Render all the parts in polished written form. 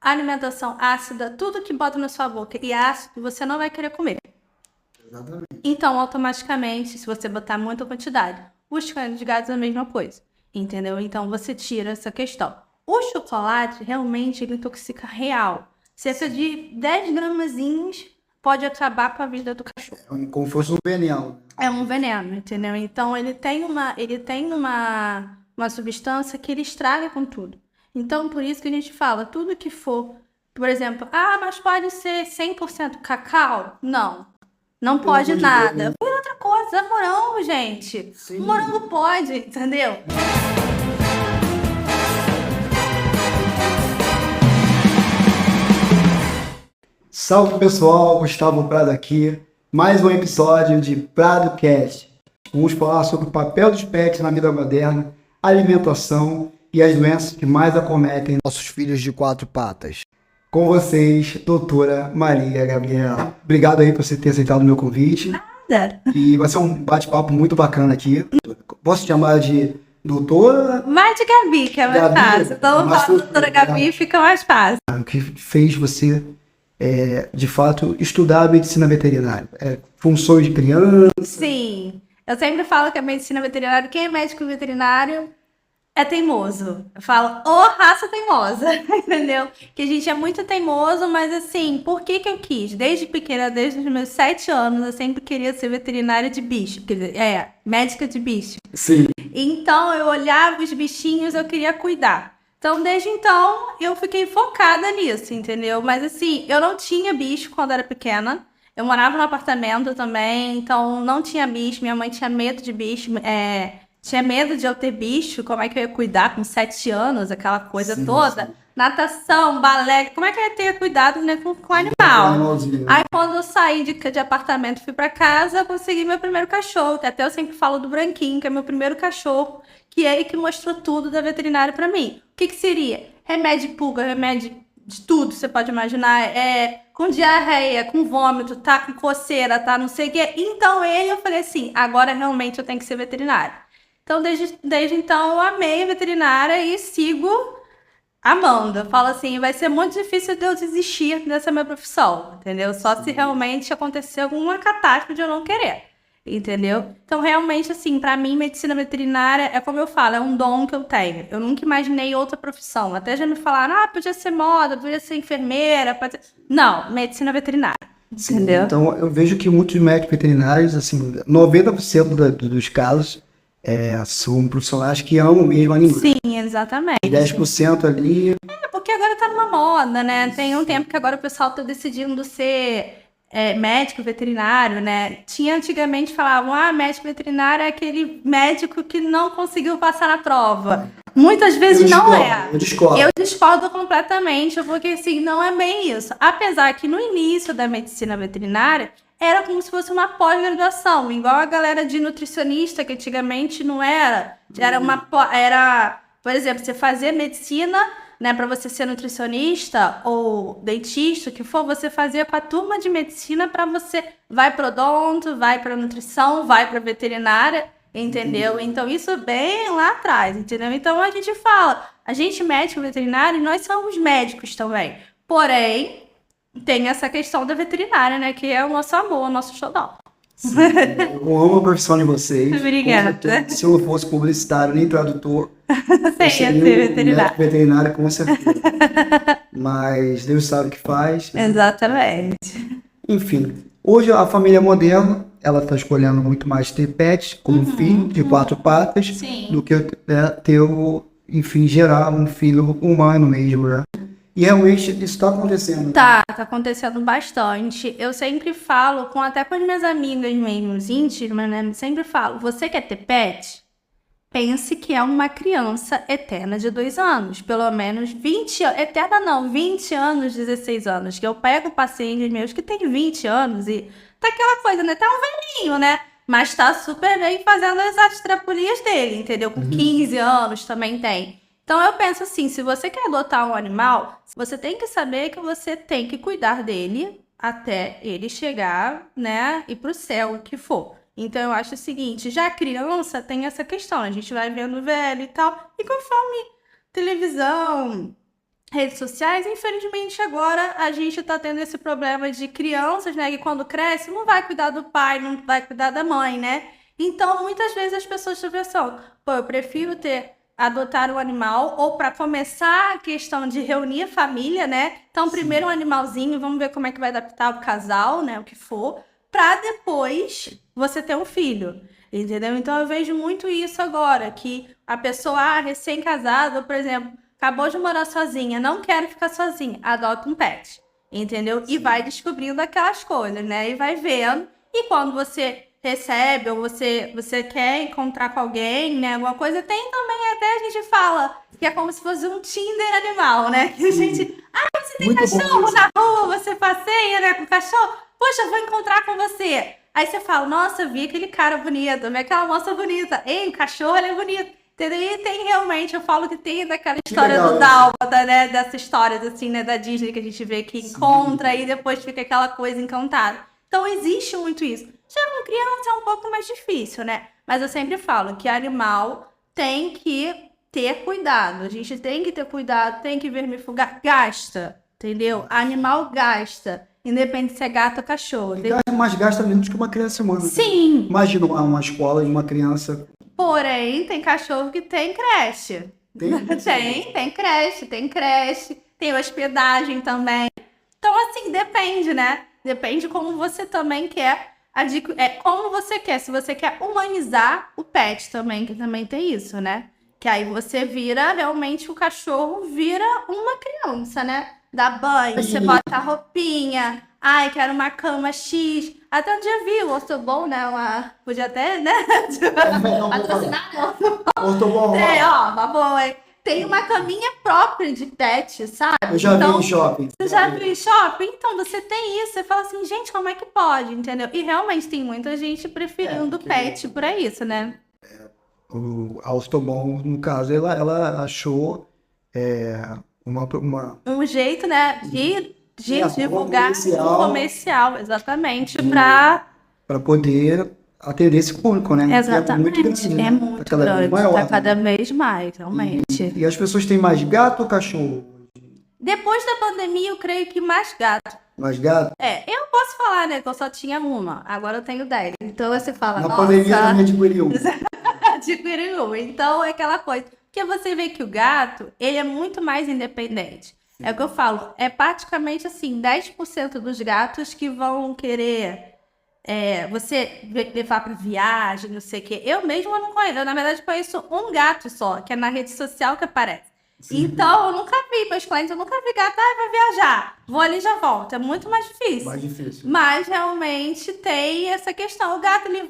alimentação ácida, tudo que bota na sua boca e é ácido, você não vai querer comer. Exatamente. Então, automaticamente, se você botar muita quantidade, os canos de gatos é a mesma coisa, entendeu? Então, você tira essa questão. O chocolate, realmente, ele intoxica real. Cerca de 10 gramazinhos pode acabar com a vida do cachorro. Como se fosse um veneno. É um veneno, entendeu? Então, ele tem uma substância que ele estraga com tudo. Então, por isso que a gente fala, tudo que for, por exemplo, mas pode ser 100% cacau? Não. Não Pelo pode amor de nada. Deus, né? Por outra coisa, é morango, gente. Sim. Morango pode, entendeu? Salve pessoal, Gustavo Prado aqui. Mais um episódio de PradoCast. Vamos falar sobre o papel dos pets na vida moderna, alimentação e as doenças que mais acometem nossos filhos de quatro patas. Com vocês, doutora Maria Gabriela. Obrigado aí por você ter aceitado o meu convite. Nada. E vai ser um bate-papo muito bacana aqui. Posso te chamar de doutora? Vai de Gabi, que é mais Gabi, fácil. Então, mais fala doutora fácil, Gabi, fica mais fácil. O que fez você, de fato, estudar a medicina veterinária? Funções de criança? Sim. Eu sempre falo que a medicina veterinária, quem é médico veterinário é teimoso. Eu falo, raça teimosa, entendeu? Que a gente é muito teimoso, mas assim, por que eu quis? Desde pequena, desde os meus 7 anos, eu sempre queria ser veterinária de bicho. Quer dizer, médica de bicho. Sim. Então, eu olhava os bichinhos, eu queria cuidar. Então, desde então, eu fiquei focada nisso, entendeu? Mas assim, eu não tinha bicho quando era pequena. Eu morava no apartamento também, então não tinha bicho. Minha mãe tinha medo de bicho, tinha medo de eu ter bicho. Como é que eu ia cuidar com 7 anos, aquela coisa Sim, toda? sim. Natação, balé, como é que eu ia ter cuidado, né, com animal? Animalzinho, né? Aí quando eu saí de apartamento e fui pra casa, eu consegui meu primeiro cachorro, que até eu sempre falo do Branquinho, que é meu primeiro cachorro, que é ele que mostrou tudo da veterinária pra mim. O que seria? Remédio de pulga, remédio de tudo, você pode imaginar, com diarreia, com vômito, tá com coceira, tá não sei o quê. Então eu falei assim, agora realmente eu tenho que ser veterinária. Então desde então eu amei a veterinária e sigo amando. Eu falo assim, vai ser muito difícil de eu desistir dessa minha profissão, entendeu? Só se realmente acontecer alguma catástrofe de eu não querer, entendeu? Então, realmente, assim, pra mim, medicina veterinária é como eu falo, é um dom que eu tenho. Eu nunca imaginei outra profissão. Até já me falaram, podia ser moda, podia ser enfermeira, pode ser... Não, medicina veterinária, Sim. entendeu? Então, eu vejo que muitos médicos veterinários, assim, 90% dos casos, são profissionais que amam mesmo animais. Sim, exatamente. 10% ali. Porque agora tá numa moda, né? Tem um tempo que agora o pessoal tá decidindo ser médico veterinário, né? Tinha antigamente falavam, médico veterinário é aquele médico que não conseguiu passar na prova. Muitas vezes não é. Eu discordo. Eu discordo completamente, porque assim, não é bem isso. Apesar que no início da medicina veterinária era como se fosse uma pós-graduação, igual a galera de nutricionista, que antigamente não era. Era, por exemplo, você fazia medicina, né, para você ser nutricionista ou dentista, o que for, você fazia com a turma de medicina para você vai para odonto, vai para nutrição, vai para veterinária, entendeu? Então isso é bem lá atrás, entendeu? Então a gente fala, a gente médico veterinário, nós somos médicos também. Porém, tem essa questão da veterinária, né, que é o nosso amor, o nosso xodó. Eu amo a profissão de vocês. Obrigada. Com certeza, se eu não fosse publicitário nem tradutor, Sem eu ser seria um veterinário. médico veterinário, com certeza. Mas Deus sabe o que faz. Exatamente. Enfim, hoje a família moderna, ela está escolhendo muito mais ter pets como filho de quatro patas Sim. do que enfim, gerar um filho humano mesmo, né? E realmente isso está acontecendo. Tá acontecendo bastante. Eu sempre falo, até com as minhas amigas mesmo, íntimas, né? Sempre falo, você quer ter pet? Pense que é uma criança eterna de 2 anos. Pelo menos 20 anos. Eterna não, 20 anos, 16 anos. Que eu pego pacientes meus que tem 20 anos e tá aquela coisa, né? Tá um velhinho, né? Mas tá super bem fazendo as trapulias dele, entendeu? Com 15 anos também tem. Então eu penso assim, se você quer adotar um animal, você tem que saber que você tem que cuidar dele até ele chegar, né, e pro céu, o que for. Então eu acho o seguinte, já a criança tem essa questão, a gente vai vendo velho e tal, e conforme televisão, redes sociais, infelizmente agora a gente tá tendo esse problema de crianças, né, que quando cresce não vai cuidar do pai, não vai cuidar da mãe, né? Então, muitas vezes as pessoas estão pensando, pô, eu prefiro adotar um animal, ou para começar a questão de reunir a família, né? Então, primeiro um animalzinho, vamos ver como é que vai adaptar o casal, né, o que for, para depois você ter um filho. Entendeu? Então eu vejo muito isso agora, que a pessoa recém-casada, por exemplo, acabou de morar sozinha, não quero ficar sozinha, adota um pet, entendeu? E vai descobrindo aquelas coisas, né? E vai vendo. E quando você recebe ou você quer encontrar com alguém, né? Alguma coisa, tem também até a gente fala que é como se fosse um Tinder animal, né? Que a gente, você tem Muito bom cachorro isso. na rua, você passeia, né, com o cachorro? Poxa, vou encontrar com você. Aí você fala, nossa, vi aquele cara bonito, vi aquela moça bonita. Ei, o cachorro, ele é bonito. Entendeu? E tem realmente, eu falo que tem daquela história legal do isso. Dálmata, né? Dessa história, assim, né? Da Disney que a gente vê que encontra e depois fica aquela coisa encantada. Então existe muito isso. Já com criança é um pouco mais difícil, né? Mas eu sempre falo que animal tem que ter cuidado. A gente tem que ter cuidado, tem que vermifugar. Gasta, entendeu? Animal gasta. Independente se é gato ou cachorro. Mas gasta menos que uma criança humana. Sim, Imagina uma escola de uma criança. porém, tem cachorro que tem creche. Tem creche, tem hospedagem também. Então, assim, depende, né? Depende como você também quer como você quer. Se você quer humanizar o pet também, que também tem isso, né? Que aí você vira, realmente, o cachorro vira uma criança, né? Dá banho, você bota a roupinha. Ai, quero uma cama X. Até um dia vi o Ortobon, né? Podia até, né? Patrocinar, não. Ortobon, Ó, uma boa, hein? Tem uma caminha própria de pet, sabe? eu já vi Então, em shopping. você já viu em shopping? Então, você tem isso. Você fala assim, gente, como é que pode? Entendeu? E realmente tem muita gente preferindo pet por isso, né? A Ortobon, no caso, ela achou uma Um jeito, né, de É, divulgar comercial. um comercial, exatamente, para... para poder atender esse público, né? Que é muito Exatamente. grande, né? É muito Tá cada vez grande, maior, tá né? cada vez mais, realmente. E as pessoas têm mais gato ou cachorro? Depois da pandemia, eu creio que mais gato. Mais gato? Eu posso falar, né, que eu só tinha uma, agora eu tenho 10. Então você fala, Na nossa, pandemia também adquiriu. adquiriu. Então é aquela coisa. Porque você vê que o gato, ele é muito mais independente. É o que eu falo, é praticamente assim, 10% dos gatos que vão querer você levar para viagem, não sei o quê. Eu mesma não conheço, eu na verdade conheço um gato só, que é na rede social que aparece. Então, eu nunca vi, meus clientes, eu nunca vi gato, vai viajar, vou ali e já volto. É muito mais difícil. Mais difícil. Mas realmente tem essa questão. O gato, ele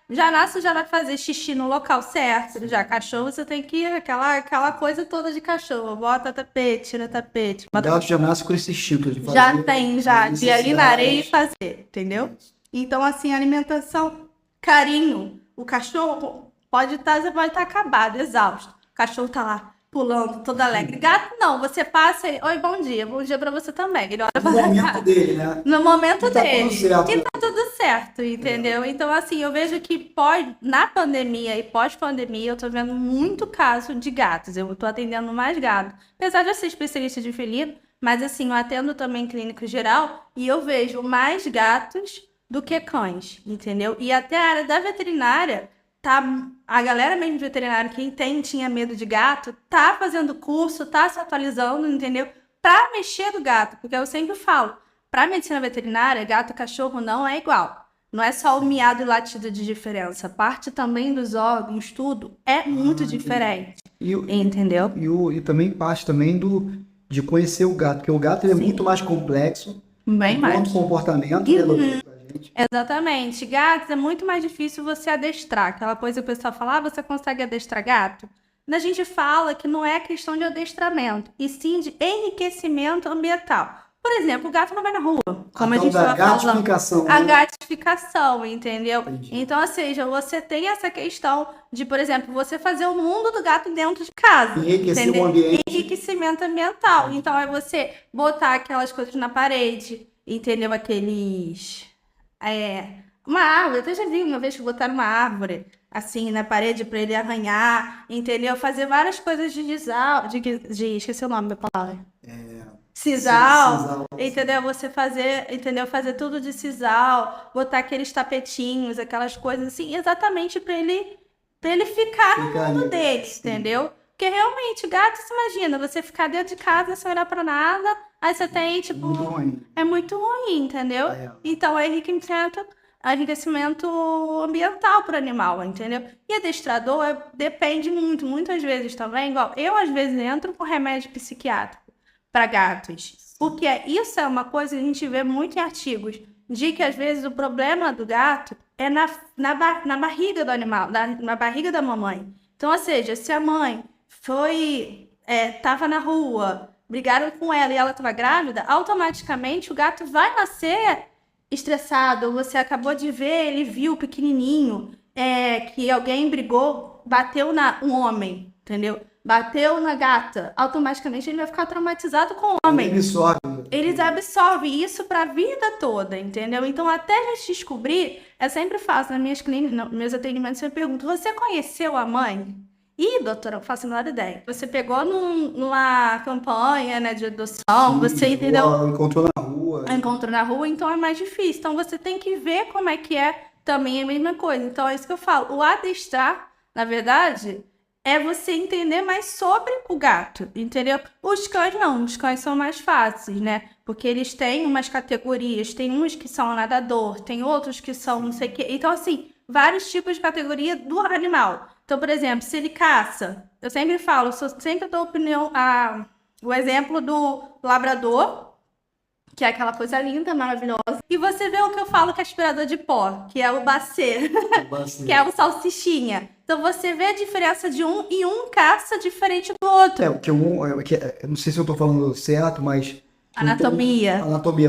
já nasce, já vai fazer xixi no local certo. Já cachorro, você tem que ir, aquela coisa toda de cachorro. Bota tapete, tira tapete. O gato já nasce com esse instinto de fazer. Já tem, de ir ali na areia e necessidades. fazer, entendeu? Então, assim, alimentação, carinho. O cachorro você pode estar acabado, exausto. O cachorro tá lá pulando, todo alegre. Gato, não, você passa ele, oi, bom dia pra você também. Ele olha No pra momento cá. dele, né? No momento E tá dele. tudo certo. E tá tudo certo, entendeu? Então, assim, eu vejo que na pandemia e pós-pandemia, eu tô vendo muito caso de gatos. Eu tô atendendo mais gato. Apesar de eu ser especialista de felino, mas assim, eu atendo também clínico geral e eu vejo mais gatos do que cães, entendeu? E até a área da veterinária, a galera mesmo veterinária que tinha medo de gato, tá fazendo curso, tá se atualizando, entendeu? Pra mexer do gato, porque eu sempre falo, pra medicina veterinária, gato e cachorro não é igual. Não é só o miado e latido de diferença. Parte também dos órgãos, tudo é muito diferente. Entendeu? E também parte também de conhecer o gato, porque o gato ele é muito mais complexo. Bem mais. Quanto comportamento, né, doutor, pra gente. Exatamente. Gatos é muito mais difícil você adestrar. Aquela coisa que o pessoal fala, você consegue adestrar gato? Quando a gente fala que não é questão de adestramento, e sim de enriquecimento ambiental. Por exemplo, o gato não vai na rua, como a gente da estava falando. gatificação, A né? gatificação, entendeu? Entendi. Então, ou seja, você tem essa questão de, por exemplo, você fazer o mundo do gato dentro de casa. Enriquecer entendeu? o ambiente. Enriquecimento ambiental. Então, é você botar aquelas coisas na parede, entendeu? Uma árvore, eu até já vi uma vez que botaram uma árvore assim, na parede para ele arranhar, entendeu? Fazer várias coisas de sisal, esqueci o nome da palavra. Sisal, entendeu? Você fazer, entendeu? Fazer tudo de sisal, botar aqueles tapetinhos, aquelas coisas assim, exatamente para ele ficar no mundo dele, entendeu? Porque realmente, gato, você imagina, você ficar dentro de casa sem olhar pra nada, aí você tem, tipo, Muito ruim. é muito ruim, entendeu? Então, é enriquecimento ambiental para o animal, entendeu? E adestrador depende muito, muitas vezes também, igual eu às vezes entro com remédio psiquiátrico para gatos, porque isso é uma coisa que a gente vê muito em artigos, de que às vezes o problema do gato é na barriga do animal, na barriga da mamãe. Então, ou seja, se a mãe tava na rua, brigaram com ela e ela estava grávida, automaticamente o gato vai nascer estressado. Você acabou de ver, ele viu pequenininho, que alguém brigou, bateu um homem, entendeu? Bateu na gata, automaticamente ele vai ficar traumatizado com o homem. Eles absorvem isso para a vida toda, entendeu? Então, até a gente descobrir, eu sempre faço nas minhas clínicas, nos meus atendimentos, eu pergunto, você conheceu a mãe? Ih, doutora, não faço a menor ideia. Você pegou numa campanha, né, de adoção, você entendeu? Encontrou na rua. Encontrou na rua, então é mais difícil. Então, você tem que ver como é que é também a mesma coisa. Então, é isso que eu falo. O adestrar, na verdade, é você entender mais sobre o gato, entendeu? Os cães não, os cães são mais fáceis, né? Porque eles têm umas categorias, tem uns que são nadador, tem outros que são não sei o quê. Então, assim, vários tipos de categoria do animal. Então, por exemplo, se ele caça, eu sempre falo, sempre dou o exemplo do labrador, que é aquela coisa linda, maravilhosa. E você vê o que eu falo que é aspirador de pó, que é o bacê, que é o salsichinha. Então você vê a diferença de um e um caça diferente do outro. Porque eu não sei se eu tô falando certo, mas... Anatomia.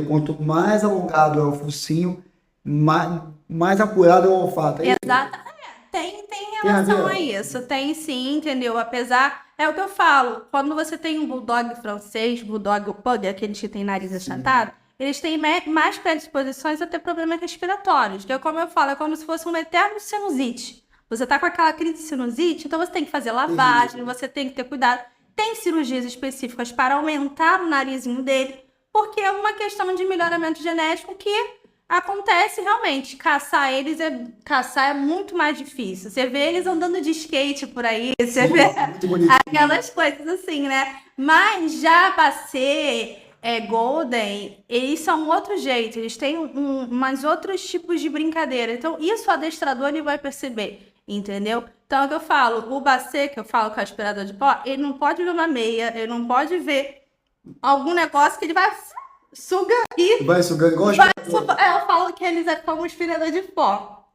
Quanto mais alongado é o focinho, mais apurado é o olfato. Exato. Tem relação a isso. Tem sim, entendeu? Apesar, é o que eu falo, quando você tem um bulldog francês, bulldog pug, aqueles que tem nariz achatado, eles têm mais predisposições a ter problemas respiratórios, que é como eu falo, é como se fosse um eterno sinusite. Você tá com aquela crise de sinusite, então você tem que fazer lavagem, você tem que ter cuidado. Tem cirurgias específicas para aumentar o narizinho dele, porque é uma questão de melhoramento genético que acontece realmente. Caçar é muito mais difícil. Você vê eles andando de skate por aí, você vê aquelas coisas assim, né? Mas já Bacê, Golden, eles são outro jeito, eles têm mais outros tipos de brincadeira. Então, isso o adestrador ele vai perceber, entendeu? Então, é o que eu falo, o Bacê, que eu falo que é o aspirador de pó, ele não pode ver uma meia, ele não pode ver algum negócio que ele vai sugar e... Vai sugando igual eu falo que eles é como um aspirador de pó.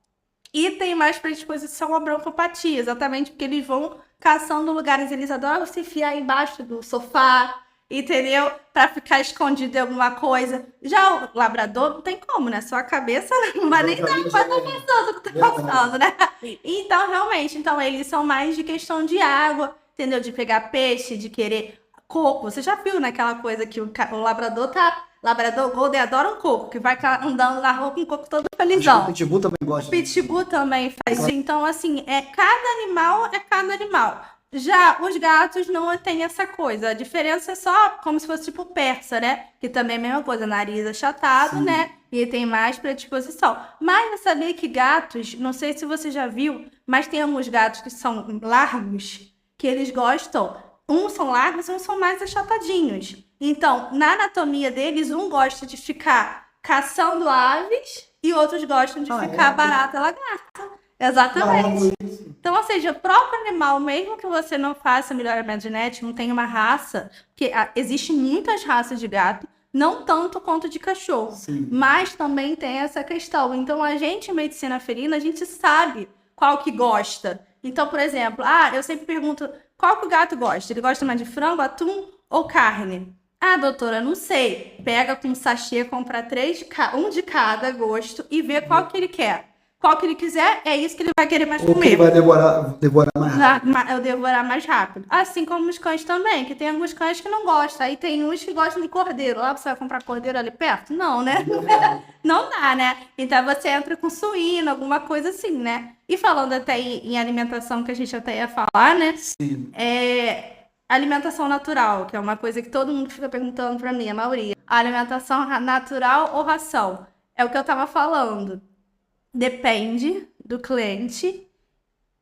E tem mais predisposição à broncopatia, exatamente porque eles vão caçando lugares, eles adoram se enfiar embaixo do sofá, entendeu? Pra ficar escondido em alguma coisa. Já o labrador não tem como, né? Sua cabeça não vai nem dar pra tá pensando o que tá passando, né? Então, realmente, eles são mais de questão de água, entendeu? De pegar peixe, de querer coco. Você já viu naquela coisa que o Labrador Golden adora um coco, que vai andando na rua com o coco todo felizão. O Pitbull também gosta. O Pitbull também faz isso. Então, assim, cada animal é cada animal. Já os gatos não têm essa coisa. A diferença é só como se fosse tipo persa, né? Que também é a mesma coisa, nariz achatado, né? E tem mais predisposição. Mas eu sabia que gatos, não sei se você já viu, mas tem alguns gatos que são largos, que eles gostam. Uns são largos e uns são mais achatadinhos. Então, na anatomia deles, um gosta de ficar caçando aves e outros gostam de ficar barata lagarta. Exatamente. Então, ou seja, o próprio animal, mesmo que você não faça melhoramento genético, não tem uma raça, porque existem muitas raças de gato, não tanto quanto de cachorro, mas também tem essa questão. Então, a gente, em medicina felina, a gente sabe qual que gosta. Então, por exemplo, eu sempre pergunto, qual que o gato gosta? Ele gosta mais de frango, atum ou carne? Ah, doutora, não sei. Pega com um sachê, compra um de cada gosto e vê qual que ele quer. Qual que ele quiser, é isso que ele vai querer mais comer. Ou que ele vai devorar mais rápido. Eu devorar mais rápido. Assim como os cães também, que tem alguns cães que não gostam. Aí tem uns que gostam de cordeiro. Lá você vai comprar cordeiro ali perto? Não, né? Não dá, né? Então você entra com suíno, alguma coisa assim, né? E falando até em alimentação, que a gente até ia falar, né? Sim. Alimentação natural, que é uma coisa que todo mundo fica perguntando pra mim, a maioria. Alimentação natural ou ração? É o que eu tava falando. Depende do cliente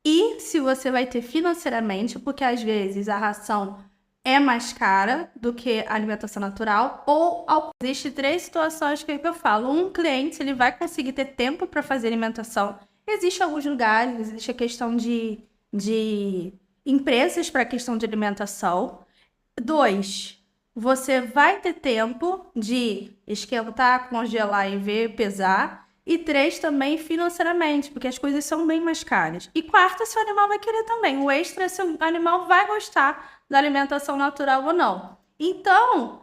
e se você vai ter financeiramente, porque às vezes a ração é mais cara do que a alimentação natural, ou existem 3 situações que eu falo. Um cliente, ele vai conseguir ter tempo para fazer alimentação. Existem alguns lugares, existe a questão de empresas para a questão de alimentação. 2, você vai ter tempo de esquentar, congelar e ver, pesar. E 3, também financeiramente, porque as coisas são bem mais caras. E 4, se o animal vai querer também. O extra, se o animal vai gostar da alimentação natural ou não. Então,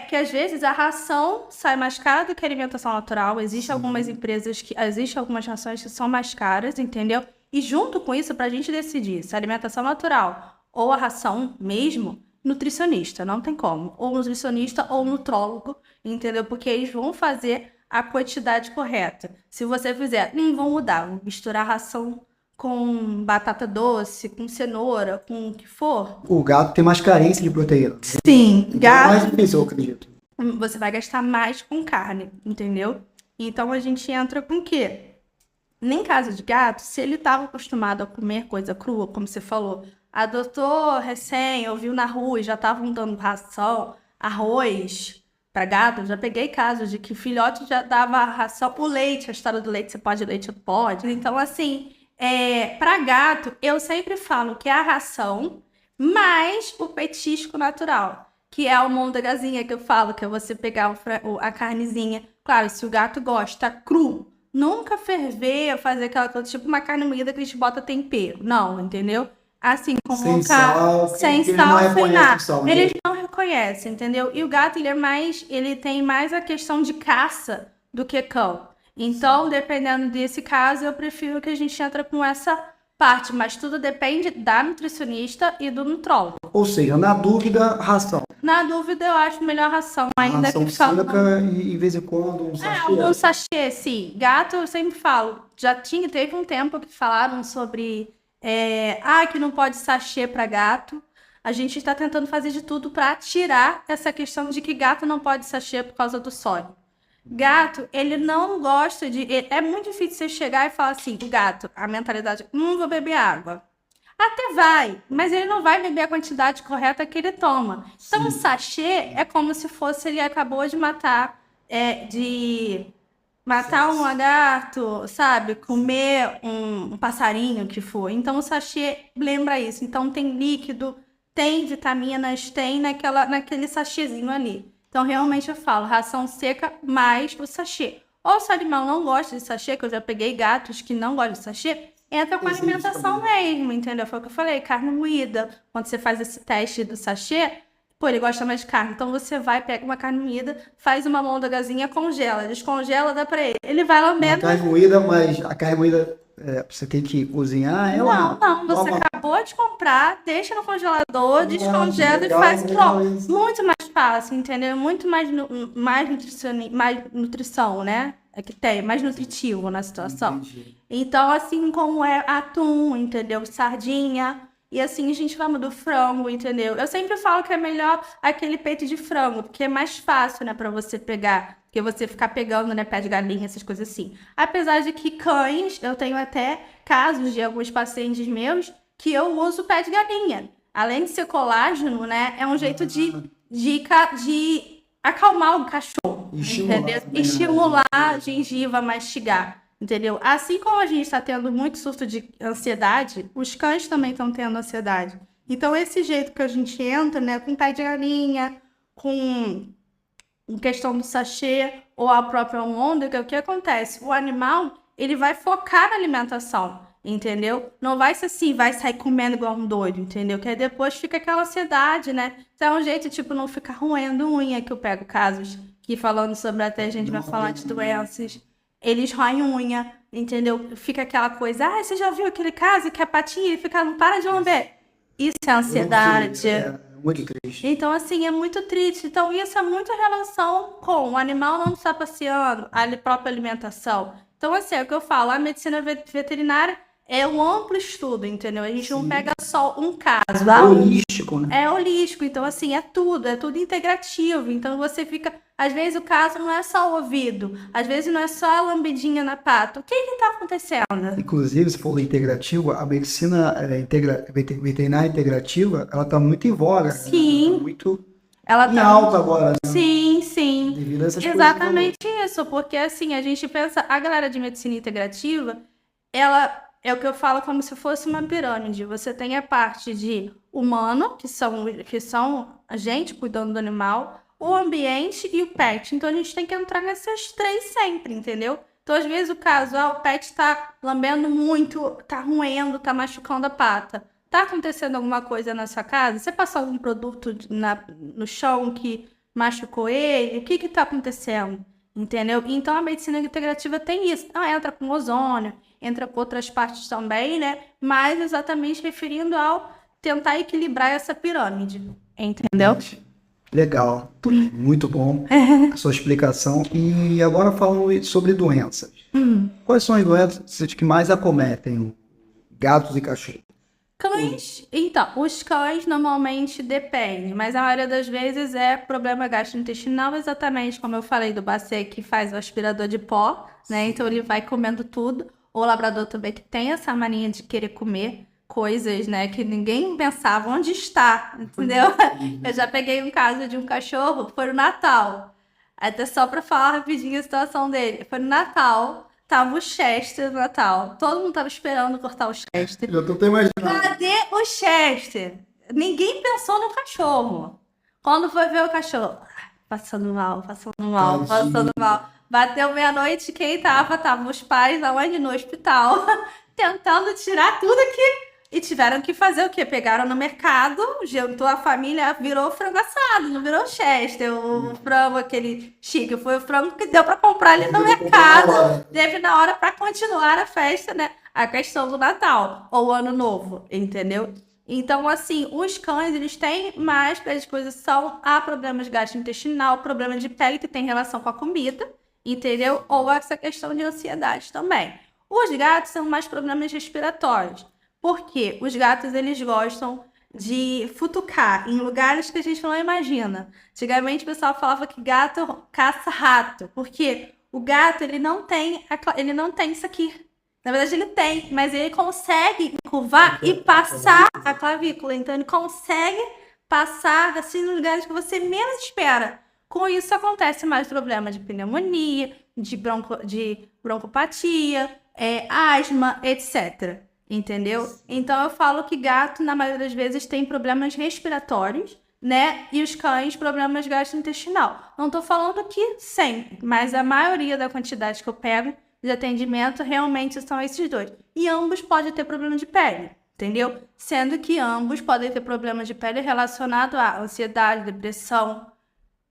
que às vezes a ração sai mais cara do que a alimentação natural. Existem algumas empresas existem algumas rações que são mais caras, entendeu? E junto com isso, para a gente decidir se a alimentação natural ou a ração mesmo, nutricionista, não tem como. Ou nutricionista ou nutrólogo, entendeu? Porque eles vão fazer a quantidade correta. Se você fizer, vão mudar, vão misturar ração com batata doce, com cenoura, com o que for. O gato tem mais carência de proteína. Sim, É mais difícil, eu acredito. Você vai gastar mais com carne, entendeu? Então a gente entra com o quê? Nem caso de gato, se ele estava acostumado a comer coisa crua, como você falou, adotou recém, ouviu na rua e já estavam dando ração, arroz para gato, já peguei casos de que filhote já dava ração, o leite, a história do leite, você pode leite, não pode. Então, assim, para gato, eu sempre falo que é a ração mais o petisco natural, que é a almôndegazinha que eu falo, que é você pegar a carnezinha. Claro, se o gato gosta cru, nunca ferver, fazer aquela coisa, tipo uma carne moída que a gente bota tempero. Não, entendeu? Assim, Sem sal, sem ele sal, não sem reconhece nada. o sal, Eles né? não reconhecem, entendeu? E o gato, ele tem mais a questão de caça do que cão. Então, dependendo desse caso, eu prefiro que a gente entre com essa parte, mas tudo depende da nutricionista e do nutrólogo. Ou seja, na dúvida, ração. Na dúvida, eu acho melhor ração, ainda Ração que falta seca e, de vez em quando, um sachê. algum sachê, sim. Gato, eu sempre falo. Teve um tempo que falaram sobre que não pode sachê para gato. A gente está tentando fazer de tudo para tirar essa questão de que gato não pode sachê por causa do sódio. Gato, ele não gosta de. É muito difícil você chegar e falar assim, o gato, a mentalidade, não vou beber água. Até vai, mas ele não vai beber a quantidade correta que ele toma. Então, o sachê é como se fosse ele acabou de matar, um lagarto, sabe? Comer um passarinho que for. Então, o sachê lembra isso. Então, tem líquido, tem vitaminas, tem naquele sachêzinho ali. Então, realmente eu falo, ração seca mais o sachê. Ou se o animal não gosta de sachê, que eu já peguei gatos que não gostam de sachê, entra com alimentação mesmo, entendeu? Foi o que eu falei, carne moída. Quando você faz esse teste do sachê, ele gosta mais de carne. Então você vai, pega uma carne moída, faz uma almôndegazinha, congela, descongela, dá pra ele. Ele vai lambendo. A carne moída, mas a carne moída, você tem que cozinhar ela? Não, você acabou de comprar, deixa no congelador, descongela e faz pronto. Muito mais fácil, entendeu? Muito mais nutrição, né? É que tem, mais nutritivo na situação. Entendi. Então, assim como é atum, entendeu? Sardinha. E assim a gente fala do frango, entendeu? Eu sempre falo que é melhor aquele peito de frango, porque é mais fácil, né, pra você pegar. Que você ficar pegando, né, pé de galinha, essas coisas assim. Apesar de que cães, eu tenho até casos de alguns pacientes meus que eu uso pé de galinha. Além de ser colágeno, né, é um jeito de acalmar o cachorro, entendeu? Estimular a gengiva a mastigar, entendeu? Assim como a gente está tendo muito surto de ansiedade, os cães também estão tendo ansiedade. Então, esse jeito que a gente entra, né, com pé de galinha, com questão do sachê ou a própria almôndega, o que acontece? O animal, ele vai focar na alimentação, entendeu? Não vai ser assim, vai sair comendo igual um doido, entendeu? Que aí depois fica aquela ansiedade, né? Então é um jeito, tipo, não ficar roendo unha, que eu pego casos que falando sobre até a gente vai falar de doenças, eles roem unha, entendeu? Fica aquela coisa, você já viu aquele caso que a patinha ele fica, não para de lamber. Isso é ansiedade. Muito triste. Então, assim, é muito triste. Então, isso é muito em relação com o animal não estar passeando, a própria alimentação. Então, assim, é o que eu falo, a medicina veterinária é um amplo estudo, entendeu? A gente não pega só um caso. É holístico, né? É holístico, então assim, é tudo integrativo. Então você fica, às vezes o caso não é só o ouvido, às vezes não é só a lambidinha na pata. O que está acontecendo? Inclusive, se for integrativo, a medicina veterinária integrativa, ela está muito em voga, né? Sim. Ela tá muito Ela em tá alta agora, né? Sim. Devido a essas Exatamente isso, porque assim, a gente pensa, a galera de medicina integrativa, ela é o que eu falo como se fosse uma pirâmide. Você tem a parte de humano, que são a gente cuidando do animal, o ambiente e o pet. Então a gente tem que entrar nessas três sempre, entendeu? Então, às vezes, o caso, o pet tá lambendo muito, tá roendo, tá machucando a pata. Tá acontecendo alguma coisa na sua casa? Você passou algum produto no chão que machucou ele? O que que tá acontecendo? Entendeu? Então, a medicina integrativa tem isso. Então, entra com ozônio, entra com outras partes também, né? Mas exatamente referindo ao tentar equilibrar essa pirâmide. Entendeu? Legal, muito bom a sua explicação. E agora falando sobre doenças. Quais são as doenças que mais acometem gatos e cachorros? Cães, então, os cães normalmente depende, mas a maioria das vezes é problema gastrointestinal, exatamente como eu falei do Basset que faz o aspirador de pó, né? Então ele vai comendo tudo. O labrador também que tem essa mania de querer comer coisas, né, que ninguém pensava onde está, entendeu? Eu já peguei um caso de um cachorro, foi no Natal. Até só pra falar rapidinho a situação dele. Foi no Natal, tava o Chester no Natal. Todo mundo tava esperando cortar o Chester. Já tô até imaginando. Cadê o Chester? Ninguém pensou no cachorro. Quando foi ver o cachorro, passando mal. Bateu meia-noite, quem tava? Tava os pais aonde? No hospital, tentando tirar tudo aqui. E tiveram que fazer o quê? Pegaram no mercado, jantou a família, virou frango assado, não virou Chester. O frango, aquele chique, foi o frango que deu para comprar ali no mercado. Teve na hora para continuar a festa, né? A questão do Natal ou Ano Novo, entendeu? Então, assim, os cães, eles têm mais predisposição a problemas gastrointestinal, problema de pele que tem relação com a comida, entendeu? Ou essa questão de ansiedade também. Os gatos são mais problemas respiratórios. Porque os gatos, eles gostam de futucar em lugares que a gente não imagina. Antigamente o pessoal falava que gato caça rato, porque o gato, ele não tem isso aqui. Na verdade ele tem, mas ele consegue curvar e passar a clavícula. Então ele consegue passar assim nos lugares que você menos espera. Com isso acontece mais problema de pneumonia, de broncopatia, asma, etc. Entendeu? Então eu falo que gato, na maioria das vezes, tem problemas respiratórios, né? E os cães, problemas gastrointestinal. Não tô falando que sempre, mas a maioria da quantidade que eu pego de atendimento realmente são esses dois. E ambos podem ter problema de pele, entendeu? Sendo que ambos podem ter problema de pele relacionado à ansiedade, depressão,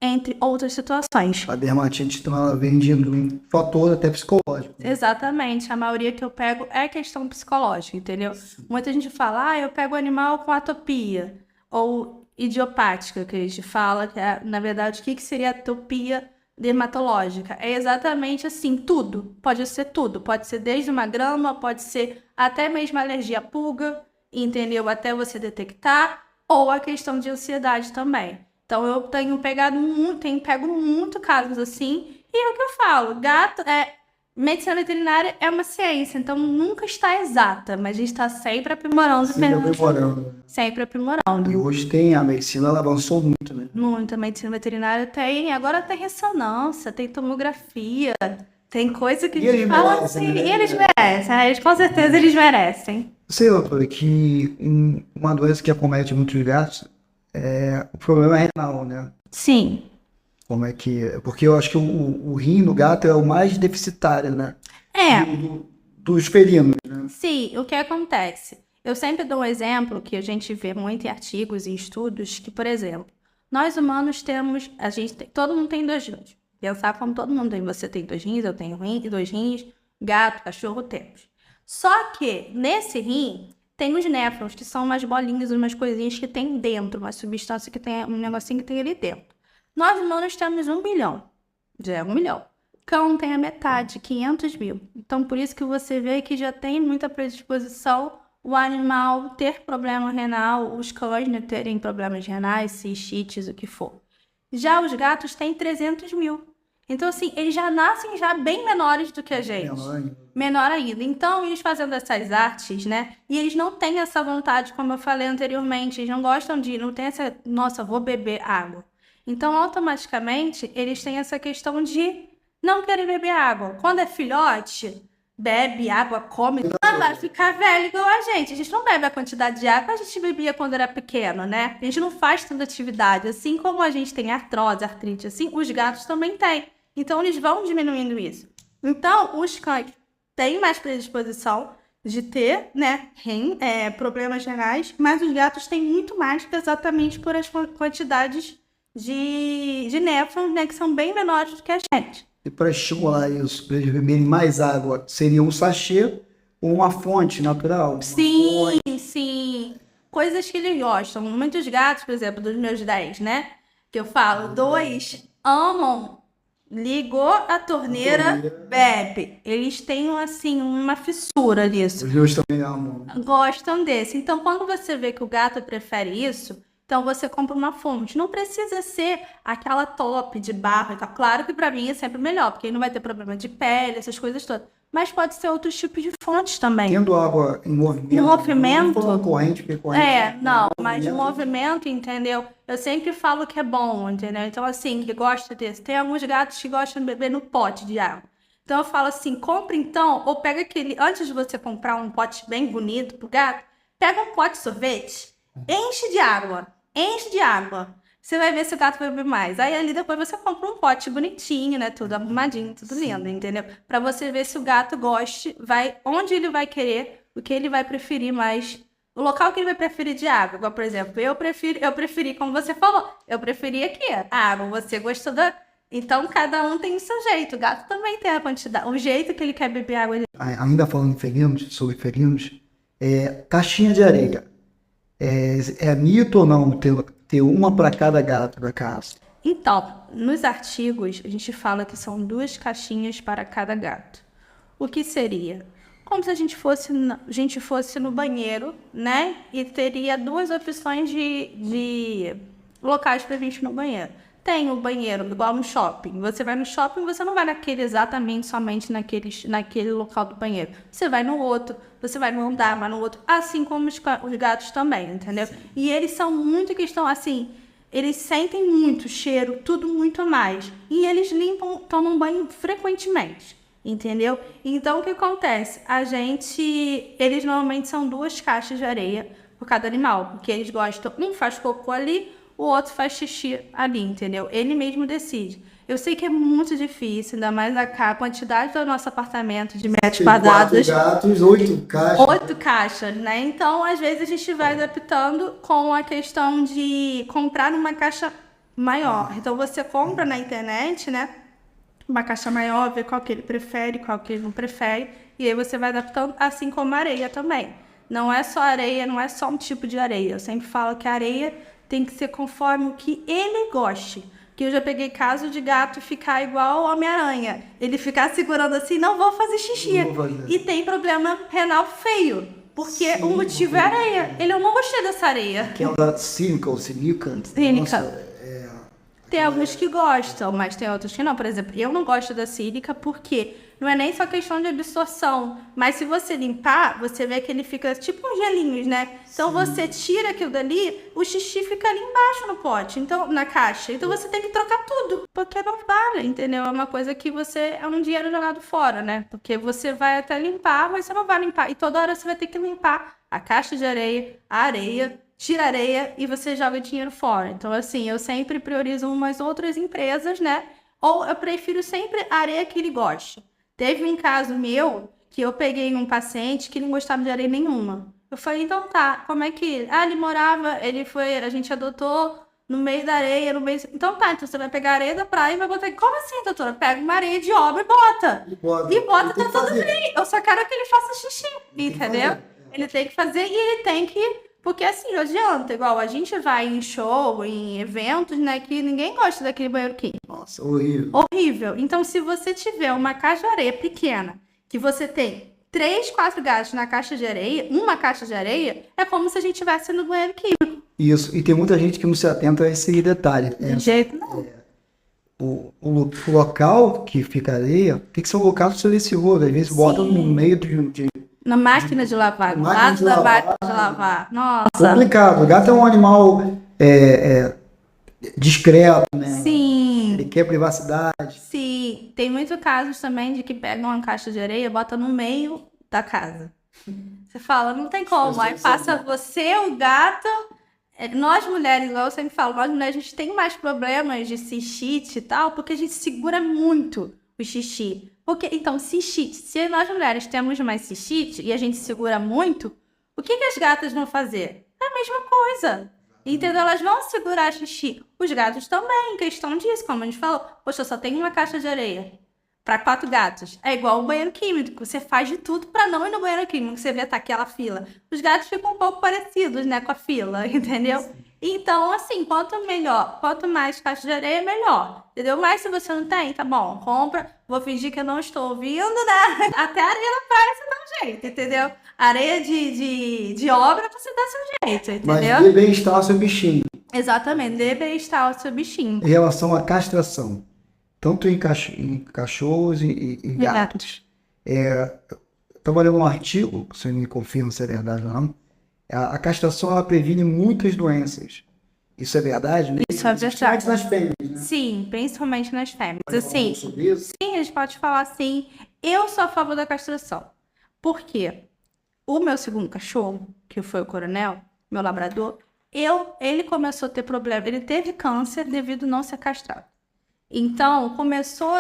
entre outras situações. A dermatite, então, ela vem de um fator até psicológico. Exatamente. A maioria que eu pego é questão psicológica, entendeu? Muita gente fala, eu pego animal com atopia ou idiopática, que a gente fala, que é, na verdade, o que seria atopia dermatológica? É exatamente assim, tudo. Pode ser tudo. Pode ser desde uma grama, pode ser até mesmo alergia à pulga, entendeu? Até você detectar, ou a questão de ansiedade também. Então, eu tenho pego muito casos assim. E é o que eu falo, medicina veterinária é uma ciência, então nunca está exata, mas a gente está sempre aprimorando. Sempre aprimorando. E hoje a medicina, ela avançou muito, né? Muito, a medicina veterinária agora tem ressonância, tem tomografia, tem coisa que a gente fala assim, e eles merecem, com certeza eles merecem. Sei, doutora, que uma doença que acomete muitos gatos é o problema renal, né? Sim. Como é que... Porque eu acho que o rim do gato é o mais deficitário, né? Dos felinos, né? Sim, o que acontece? Eu sempre dou um exemplo que a gente vê muito em artigos e estudos, que, por exemplo, nós humanos temos... todo mundo tem 2 rins. Pensar como todo mundo tem. Você tem 2 rins, eu tenho 2 rins, gato, cachorro, temos. Só que, nesse rim... tem os néfrons, que são umas bolinhas, umas coisinhas que tem dentro, uma substância que tem, um negocinho que tem ali dentro. Nós humanos temos 1 bilhão. Já é 1 milhão. Cão tem a metade, 500 mil. Então, por isso que você vê que já tem muita predisposição o animal ter problema renal, os cães, né, terem problemas renais, cistites, o que for. Já os gatos têm 300 mil. Então, assim, eles já nascem já bem menores do que a gente. Menor ainda. Então, eles fazendo essas artes, né? E eles não têm essa vontade, como eu falei anteriormente. Eles não gostam não tem essa, nossa, vou beber água. Então, automaticamente, eles têm essa questão de não querer beber água. Quando é filhote, bebe água, come, vai ficar velho igual a gente. A gente não bebe a quantidade de água que a gente bebia quando era pequeno, né? A gente não faz tanta atividade. Assim como a gente tem artrose, artrite, assim, os gatos também têm. Então, eles vão diminuindo isso. Então, os cães têm mais predisposição de ter, né, problemas renais, mas os gatos têm muito mais, exatamente por as quantidades de néfrons, né, que são bem menores do que a gente. E para estimular isso, para eles beberem mais água, seria um sachê ou uma fonte natural? Sim. Coisas que eles gostam. Muitos gatos, por exemplo, dos meus 10, né? Que eu falo, 2 amam. Ligou a torneira, bebe. Eles têm, assim, uma fissura nisso. Os meus também amam. Gostam desse. Então, quando você vê que o gato prefere isso, então você compra uma fonte. Não precisa ser aquela top de barro e tal. Claro que pra mim é sempre melhor, porque aí não vai ter problema de pele, essas coisas todas. Mas pode ser outros tipos de fontes também. Tendo água em movimento. Em movimento? Não corrente, porque corrente. Mas de movimento, entendeu? Eu sempre falo que é bom, entendeu? Então, assim, que gosta desse. Tem alguns gatos que gostam de beber no pote de água. Então, eu falo assim, compra então, ou pega aquele... Antes de você comprar um pote bem bonito pro gato, pega um pote de sorvete, enche de água. Você vai ver se o gato vai beber mais. Aí ali depois você compra um pote bonitinho, né? Tudo arrumadinho, tudo lindo, entendeu? Pra você ver se o gato goste, onde ele vai querer, o que ele vai preferir mais. O local que ele vai preferir de água. Igual, por exemplo, eu preferi, como você falou, eu preferi aqui, a água. Você gostou da... Então, cada um tem o seu jeito. O gato também tem a quantidade, o jeito que ele quer beber água. Ainda falando em felinos, sobre felinos, caixinha de areia. É mito ou não ter uma para cada gato da casa? Então, nos artigos, a gente fala que são 2 caixinhas para cada gato. O que seria? Como se a gente fosse no banheiro, né? E teria 2 opções de locais para a gente ir no banheiro. Tem o banheiro, igual no shopping. Você vai no shopping, você não vai somente naquele local do banheiro. Você vai no outro, você vai no andar, vai no outro. Assim como os gatos também, entendeu? Sim. E eles são muito questão, assim, eles sentem muito cheiro, tudo muito mais. E eles tomam banho frequentemente, entendeu? Então, o que acontece? Eles normalmente são 2 caixas de areia por cada animal, porque eles gostam, um faz cocô ali, o outro faz xixi ali, entendeu? Ele mesmo decide. Eu sei que é muito difícil, ainda mais a quantidade do nosso apartamento de metros quadrados. 4 gatos, 8 caixas. 8 caixas, né? Então, às vezes, a gente vai adaptando com a questão de comprar uma caixa maior. Então, você compra na internet, né? Uma caixa maior, vê qual que ele prefere, qual que ele não prefere. E aí você vai adaptando, assim como a areia também. Não é só areia, não é só um tipo de areia. Eu sempre falo que a areia tem que ser conforme o que ele goste. Que eu já peguei caso de gato ficar igual o Homem-Aranha. Ele ficar segurando assim, não vou fazer xixi. E tem problema renal feio. Porque o motivo é areia. Eu não gostei dessa areia. Aquela sílica ou silicante. Tem alguns que gostam, mas tem outros que não. Por exemplo, eu não gosto da sílica porque não é nem só questão de absorção, mas se você limpar, você vê que ele fica tipo uns gelinhos, né? Então você tira aquilo dali, o xixi fica ali embaixo no pote, então na caixa. Então você tem que trocar tudo, porque não vale, entendeu? É uma coisa que é um dinheiro jogado fora, né? Porque você vai até limpar, mas você não vai limpar. E toda hora você vai ter que limpar a caixa de areia, a areia, tira areia e você joga dinheiro fora. Então, assim, eu sempre priorizo umas outras empresas, né? Ou eu prefiro sempre a areia que ele gosta. Teve um caso meu que eu peguei um paciente que não gostava de areia nenhuma. Eu falei, então tá, como é que... a gente adotou no meio da areia, Então tá, então você vai pegar a areia da praia e vai botar... Como assim, doutora? Pega uma areia de obra e bota. E bota, tá tudo bem. Eu só quero que ele faça xixi, entendeu? Ele tem que fazer e ele tem que Porque assim, não adianta, igual a gente vai em show, em eventos, né, que ninguém gosta daquele banheiro químico. Nossa, horrível. Horrível. Então, se você tiver uma caixa de areia pequena, que você tem 3, 4 gatos na caixa de areia, uma caixa de areia, é como se a gente estivesse no banheiro químico. Isso, e tem muita gente que não se atenta a esse detalhe. De jeito não. O local que fica a areia tem que ser um local silencioso. Às vezes botam no meio de Na máquina de lavar, do máquina lado de da lavar. máquina de lavar. Nossa. complicado. O gato é um animal discreto, né? Sim. Ele quer privacidade. Sim. Tem muitos casos também de que pegam uma caixa de areia e botam no meio da casa. Você fala, não tem como. Aí passa você, o gato. Nós mulheres, igual eu sempre falo, nós mulheres a gente tem mais problemas de cistite e tal, porque a gente segura muito o xixi. Porque, então, cistite, se nós mulheres temos mais cistite e a gente segura muito, o que as gatas vão fazer? É a mesma coisa. Entendeu? Elas vão segurar xixi. Os gatos também, questão disso, como a gente falou. Poxa, eu só tenho uma caixa de areia para 4 gatos. É igual o banheiro químico. Você faz de tudo para não ir no banheiro químico. Você vê, tá aquela fila. Os gatos ficam um pouco parecidos, né, com a fila, entendeu? Então, assim, quanto melhor, quanto mais caixa de areia, melhor. Entendeu? Mas se você não tem, tá bom, compra. Vou fingir que eu não estou ouvindo, né? Até a areia na praia você dá um jeito, entendeu? Areia de obra você dá seu jeito, entendeu? Mas dê bem-estar ao seu bichinho. Exatamente, dê bem-estar ao seu bichinho. Em relação à castração, tanto em cachorros e gatos. Estava lendo um artigo, você me confirma se é verdade ou não. A castração ela previne muitas doenças. Isso é verdade? Né? Isso é verdade. Principalmente nas fêmeas, né? Sim, principalmente nas fêmeas. Pode falar Assim, sobre isso? sim, a gente pode falar assim. Eu sou a favor da castração. Por quê? O meu segundo cachorro, que foi o Coronel, meu labrador, ele começou a ter problema. Ele teve câncer devido a não ser castrado. Então, começou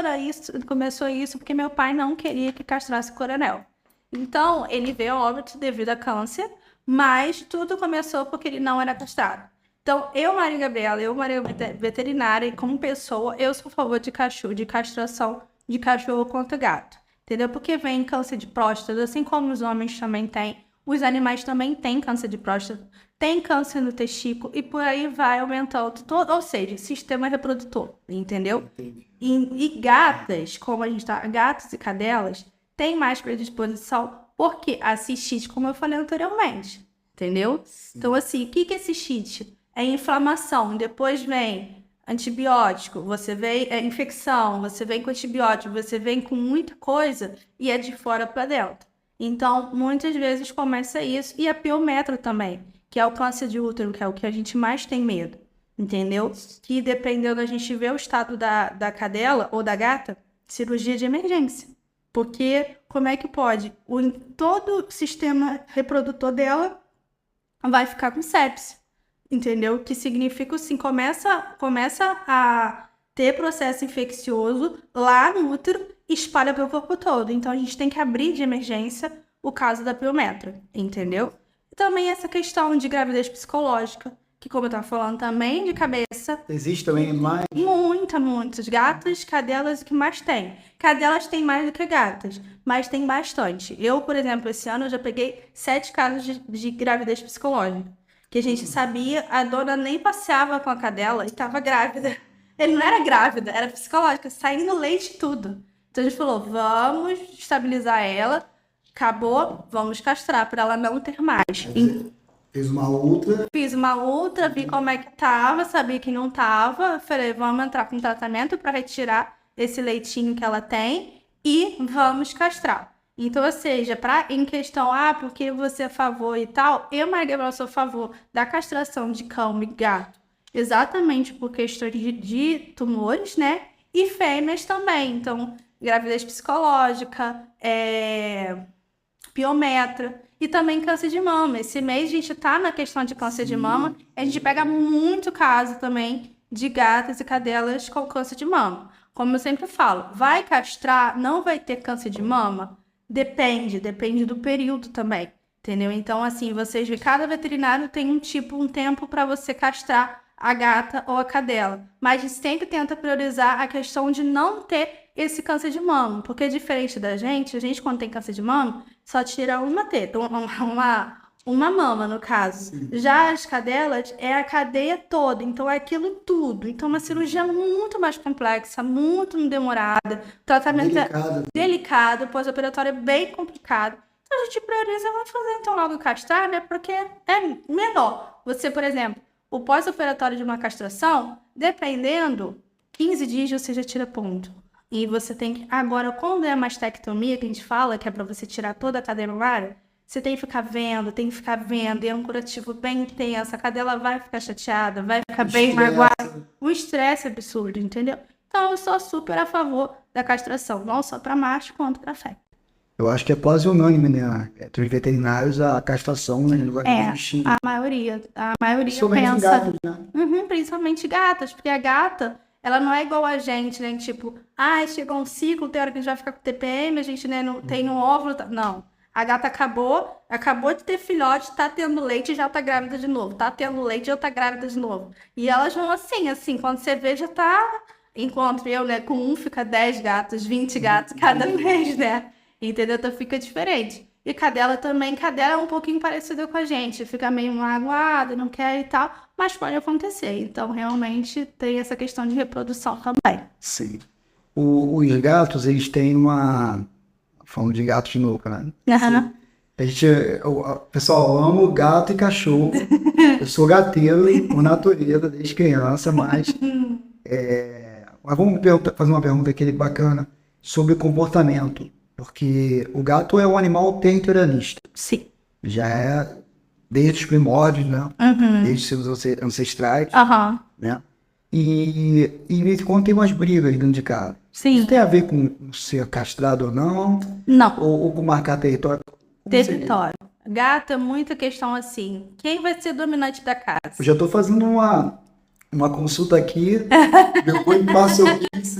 isso porque meu pai não queria que castrasse o Coronel. Então, ele veio a óbito devido a câncer, mas tudo começou porque ele não era castrado. Então, Maria Gabriela, Maria veterinária, e como pessoa, eu sou a favor de castração de cachorro contra gato. Entendeu? Porque vem câncer de próstata, assim como os homens também têm, os animais também têm câncer de próstata, tem câncer no testículo e por aí vai aumentando todo, ou seja, sistema reprodutor, entendeu? E gatas, como a gente tá, gatos e cadelas, têm mais predisposição porque a cistite, como eu falei anteriormente, entendeu? Sim. Então, assim, o que é cistite? É inflamação, depois vem antibiótico, você vem infecção, você vem com antibiótico, você vem com muita coisa e é de fora para dentro. Então, muitas vezes começa isso. E a piometra também, que é o câncer de útero, que é o que a gente mais tem medo, entendeu? Que dependendo da gente ver o estado da cadela ou da gata, cirurgia de emergência. Porque como é que pode? Todo o sistema reprodutor dela vai ficar com sepse. Entendeu? Que significa assim, começa a ter processo infeccioso lá no útero e espalha pelo corpo todo. Então, a gente tem que abrir de emergência o caso da piometra, entendeu? E também essa questão de gravidez psicológica, que como eu estava falando também de cabeça... Existe também mais? Muitos. Gatos, cadelas, o que mais tem? Cadelas tem mais do que gatas, mas tem bastante. Eu, por exemplo, esse ano eu já peguei 7 casos de gravidez psicológica. Que a gente sabia, a dona nem passeava com a cadela e estava grávida. Ele não era grávida, era psicológica, saindo leite e tudo. Então a gente falou, vamos estabilizar ela, acabou, vamos castrar para ela não ter mais. Fiz uma ultra. Fiz uma ultra, vi como é que tava, sabia que não tava. Falei, vamos entrar com tratamento para retirar esse leitinho que ela tem e vamos castrar. Então, ou seja, em questão, porque você é a favor e tal, eu, Maria Gabriela, sou a favor da castração de cão e gato, exatamente por questões de tumores, né? E fêmeas também. Então, gravidez psicológica, piometra e também câncer de mama. Esse mês a gente tá na questão de câncer de mama, a gente pega muito caso também de gatas e cadelas com câncer de mama. Como eu sempre falo, vai castrar, não vai ter câncer de mama? Depende do período também, entendeu? Então, assim, vocês veem, cada veterinário tem um tempo para você castrar a gata ou a cadela, mas a gente sempre tenta priorizar a questão de não ter esse câncer de mama, porque diferente da gente, a gente quando tem câncer de mama, só tira uma teta, uma mama, no caso. Já as cadelas é a cadeia toda, então é aquilo tudo. Então, é uma cirurgia muito mais complexa, muito demorada. O tratamento é delicado, o pós-operatório é bem complicado. Então, a gente prioriza, vamos fazer então logo castrar, né? Porque é menor. Você, por exemplo, o pós-operatório de uma castração, dependendo, 15 dias você já tira ponto. E você tem que... Agora, quando é a mastectomia, que a gente fala, que é para você tirar toda a cadeia mamária, você tem que ficar vendo, e é um curativo bem intenso, a cadela vai ficar chateada, vai ficar bem magoada. O estresse é absurdo, entendeu? Então, eu sou super a favor da castração, não só para macho, quanto para fêmea. Eu acho que é quase unânime, né? Entre os veterinários, a castração, né? A maioria Principalmente pensa... gatos, né? Principalmente gatas, porque a gata, ela não é igual a gente, né? Tipo, chegou um ciclo, tem hora que a gente vai ficar com TPM, a gente, né, não tem um óvulo... Não. A gata acabou de ter filhote, tá tendo leite e já tá grávida de novo. Tá tendo leite e já tá grávida de novo. E elas vão assim, quando você vê, já tá... Enquanto eu, né, com um fica 10 gatos, 20 gatos cada mês, né? Entendeu? Então fica diferente. E cadela também, cadela é um pouquinho parecida com a gente. Fica meio magoada, não quer e tal, mas pode acontecer. Então, realmente, tem essa questão de reprodução também. Sim. Os gatos, eles têm uma... Falando de gato de novo, né? Uhum. Pessoal, eu amo gato e cachorro. Eu sou gateiro por natureza, desde criança, mas vamos fazer uma pergunta aqui bacana sobre comportamento. Porque o gato é um animal territorialista. Sim. Já é desde os primórdios, né? Uhum. Desde seus ancestrais. Uhum. Né? E quando tem umas brigas dentro de casa. Sim. Isso tem a ver com ser castrado ou não? Não. Ou com marcar território? Território. Gato é muita questão assim. Quem vai ser dominante da casa? Eu já estou fazendo uma consulta aqui. Depois passa o Pix.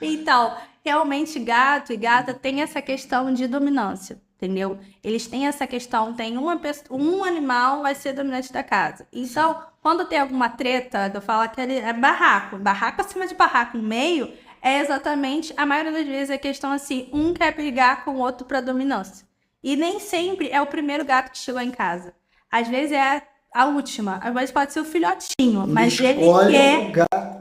Então, realmente gato e gata tem essa questão de dominância, entendeu? Eles têm essa questão, tem um animal vai ser dominante da casa. Então, quando tem alguma treta, eu falo que é barraco acima de barraco no meio, é exatamente, a maioria das vezes é questão assim, um quer brigar com o outro para dominância. E nem sempre é o primeiro gato que chegou em casa. Às vezes é a última, às vezes pode ser o filhotinho, mas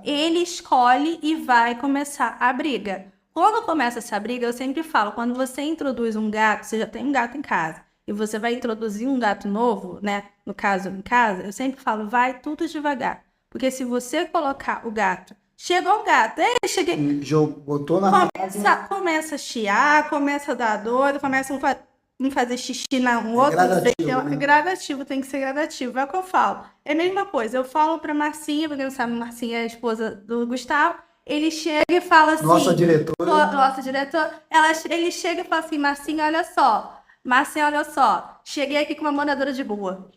ele escolhe e vai começar a briga. Quando começa essa briga, eu sempre falo, quando você introduz um gato, você já tem um gato em casa, e você vai introduzir um gato novo, né, no caso em casa, eu sempre falo, vai tudo devagar. Porque se você colocar o gato, chegou o gato, cheguei... Botou na começa a chiar, começa a dar dor, começa a fazer xixi na outro. Gradativo, tem que ser gradativo. É o que eu falo. É a mesma coisa. Eu falo pra Marcinha, porque não sabe, Marcinha é a esposa do Gustavo. Ele chega e fala assim... Nossa diretora. Ele chega e fala assim, Marcinha, olha só. Cheguei aqui com uma moradora de rua.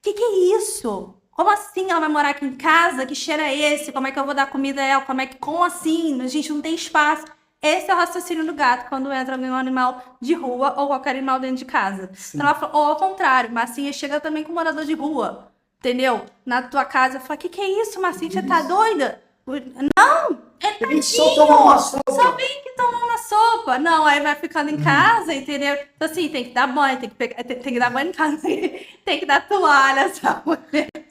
Que é isso? Como assim ela vai morar aqui em casa? Que cheiro é esse? Como é que eu vou dar comida a ela? Como assim? A gente não tem espaço. Esse é o raciocínio do gato quando entra um animal de rua ou qualquer animal dentro de casa. Então, ela fala, ou ao contrário, Marcinha chega também com morador de rua, entendeu? Na tua casa, fala, que é isso, Marcinha? Você tá doida? Não, ele tá só vem que tomar uma sopa. Não, aí vai ficando em casa, entendeu? Então, assim, tem que dar banho, tem que dar banho em casa, tem que dar toalha, sabe?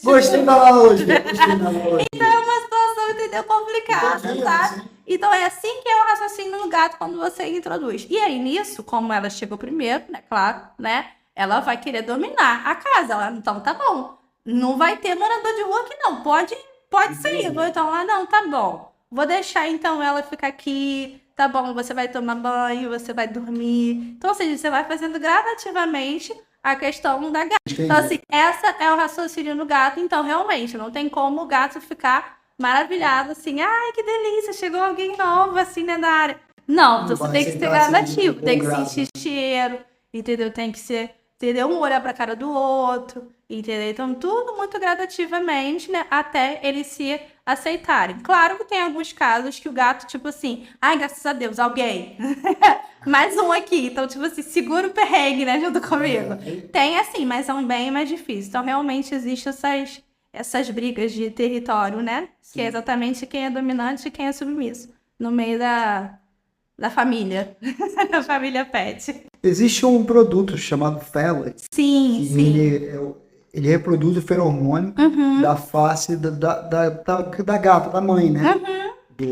Gostei da hoje. Então, é uma situação, entendeu? Complicada, sabe? Então, é assim que é o raciocínio no gato quando você introduz. E aí, nisso, como ela chegou primeiro, né? Claro, né? Ela vai querer dominar a casa. Então, tá bom. Não vai ter morador de rua aqui, não. Pode sair. Então, não, tá bom. Vou deixar, então, ela ficar aqui. Tá bom, você vai tomar banho, você vai dormir. Então, ou seja, você vai fazendo gradativamente a questão da gata. Então, assim, essa é o raciocínio do gato. Então, realmente, não tem como o gato ficar maravilhado, assim, ai, que delícia, chegou alguém novo, assim, né, na área. Não, você tem que ser gradativo, tem que sentir cheiro, entendeu? Tem que ser, entendeu? Um olhar pra cara do outro, entendeu? Então, tudo muito gradativamente, né, até eles se aceitarem. Claro que tem alguns casos que o gato, tipo assim, ai, graças a Deus, alguém. Mais um aqui, então, tipo assim, segura o perrengue, né, junto comigo. Tem assim, mas é bem mais difícil. Então, realmente, existem essas brigas de território, né? Sim. Que é exatamente quem é dominante e quem é submisso. No meio da família. Da família pet. Existe um produto chamado Fellow, Sim, que sim. ele reproduz o feromônio Uhum. da face da gata, da mãe, né?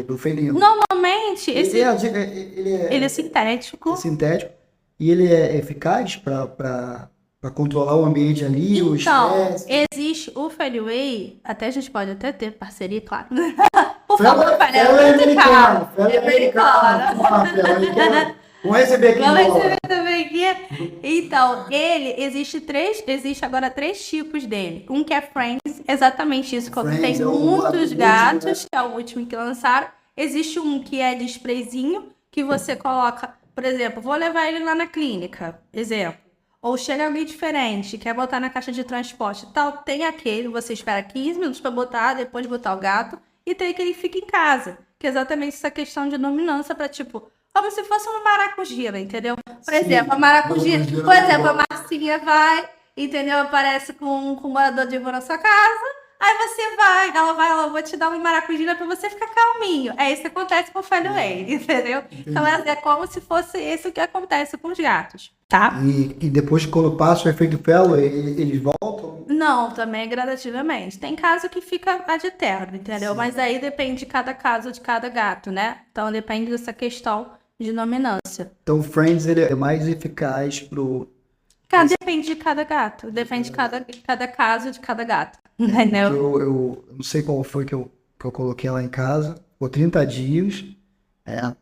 Do felino. Normalmente, Ele ele é é sintético. sintético e ele é eficaz para controlar o ambiente ali, o Então, estresse. existe o Feliway, até a gente pode até ter parceria, claro. Por Fellow, favor, Feliway, Fellow é é muito caro. americano, Fellow É é americano. americano. Ah, Fellow é americano. Vamos receber aqui em Vamos receber dólar. também aqui. Então, existe agora três tipos dele. Um que é Friends, exatamente isso, quando Friends tem é o muitos último, gatos, que é o último que lançaram. Existe um que é de sprayzinho, que você coloca, por exemplo, vou levar ele lá na clínica, exemplo. Ou chega alguém diferente, quer botar na caixa de transporte e tal, tem aquele, você espera 15 minutos para botar, depois botar o gato, e tem que ele fica em casa. Que é exatamente essa questão de dominância para, tipo, como se fosse uma maracujiba, entendeu? Por exemplo, a maracujiba, por exemplo, a Marcinha vai, entendeu? Aparece com um morador de rua na sua casa, aí você ela vou te dar uma maracujina pra você ficar calminho. É isso que acontece com o Feliway, entendeu? Então é como se fosse isso que acontece com os gatos, tá? E depois, quando passa o efeito Fellow, eles voltam. Não, também gradativamente. Tem caso que fica ad eterno, entendeu? Sim. Mas aí depende de cada caso de cada gato, né? Então depende dessa questão de dominância. Então, o Friends ele é mais eficaz pro. Depende de cada gato, depende de cada caso de cada gato, entendeu? Eu não sei qual foi que eu coloquei lá em casa. Por 30 dias, é,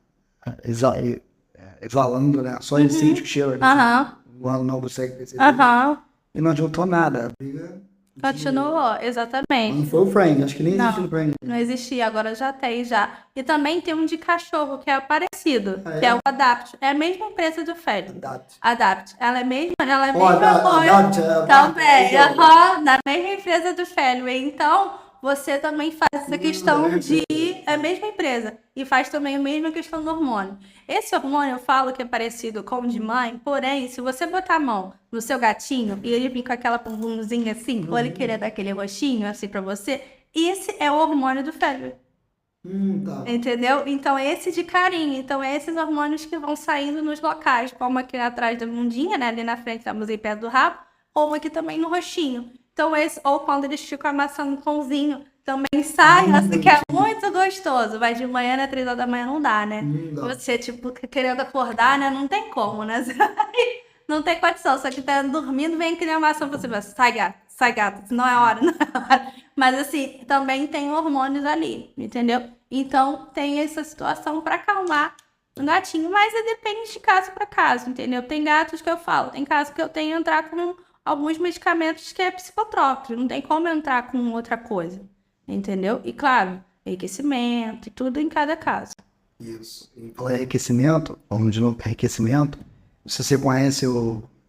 exalando, né? Só ele sente o cheiro ali. Aham, O ano não consegue perceber. aham. E não adiantou nada. A briga Continuou, não exatamente. foi o Friends, acho que nem existe Não, no Friends. não existia, agora já tem já. E também tem um de cachorro que é parecido, Ah, é? que é o Adapt. É a mesma empresa do Félix. Adapt. Ela é Ó, a mesma coisa. Adapt, Também, Adapt. aham, na mesma empresa do Félix. Então, você também faz essa questão de. É a mesma empresa. E faz também a mesma questão do hormônio. Esse hormônio eu falo que é parecido com o de mãe, porém, se você botar a mão no seu gatinho e ele vir com aquela bumbumzinha assim, ou ele querer dar aquele roxinho assim pra você, esse é o hormônio do Félix. Tá. Entendeu? Então, esse de carinho. Então, esses hormônios que vão saindo nos locais, como aqui atrás da bundinha, né? Ali na frente, estamos em perto do rabo, como aqui também no roxinho. Então, ou quando eles ficam amassando um pãozinho, também sai, assim, que é muito gostoso. Mas de manhã, né? 3 horas da manhã não dá, né? Não dá. Você, tipo, querendo acordar, né? Não tem como, né? Não tem condição. Só que tá dormindo, vem aquele amassando pra você. Sai, gato. Não é hora, não é hora. Mas, assim, também tem hormônios ali, entendeu? Então, tem essa situação para acalmar o gatinho, mas depende de caso para caso, entendeu? Tem gatos que eu falo, tem casos que eu tenho que entrar com alguns medicamentos que é psicotrópico, não tem como entrar com outra coisa, entendeu? E, claro, enriquecimento e tudo em cada caso. Isso. E falar em enriquecimento, vamos de novo para enriquecimento. Se você conhece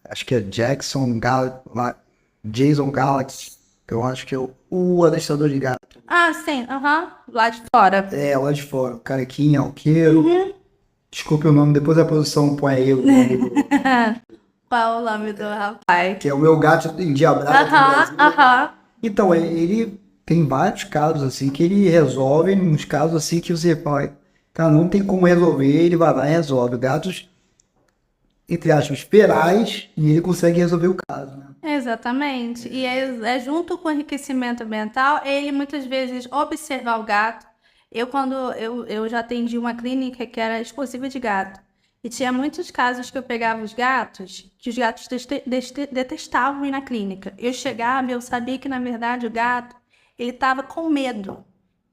acho que é Jason Galaxy, que eu acho que é o adestrador de gato. Ah, sim, aham, lá de fora. É, lá de fora, o carequinha, alqueiro. Desculpe o nome, depois a produção põe aí o nome Qual o nome do rapaz? que é o meu gato endiabrado aqui no Aham, Brasil. aham. Então, ele tem vários casos assim que ele resolve, uns casos assim que você fala, cara, não tem como resolver, ele vai lá e resolve. Gatos, entre aspas, ferais, e ele consegue resolver o caso, né? Exatamente. E é junto com o enriquecimento ambiental, ele muitas vezes observar o gato. Quando eu já atendi uma clínica que era exclusiva de gato. E tinha muitos casos que eu pegava os gatos, que os gatos detestavam ir na clínica. Eu chegava e eu sabia que, na verdade, o gato, ele estava com medo.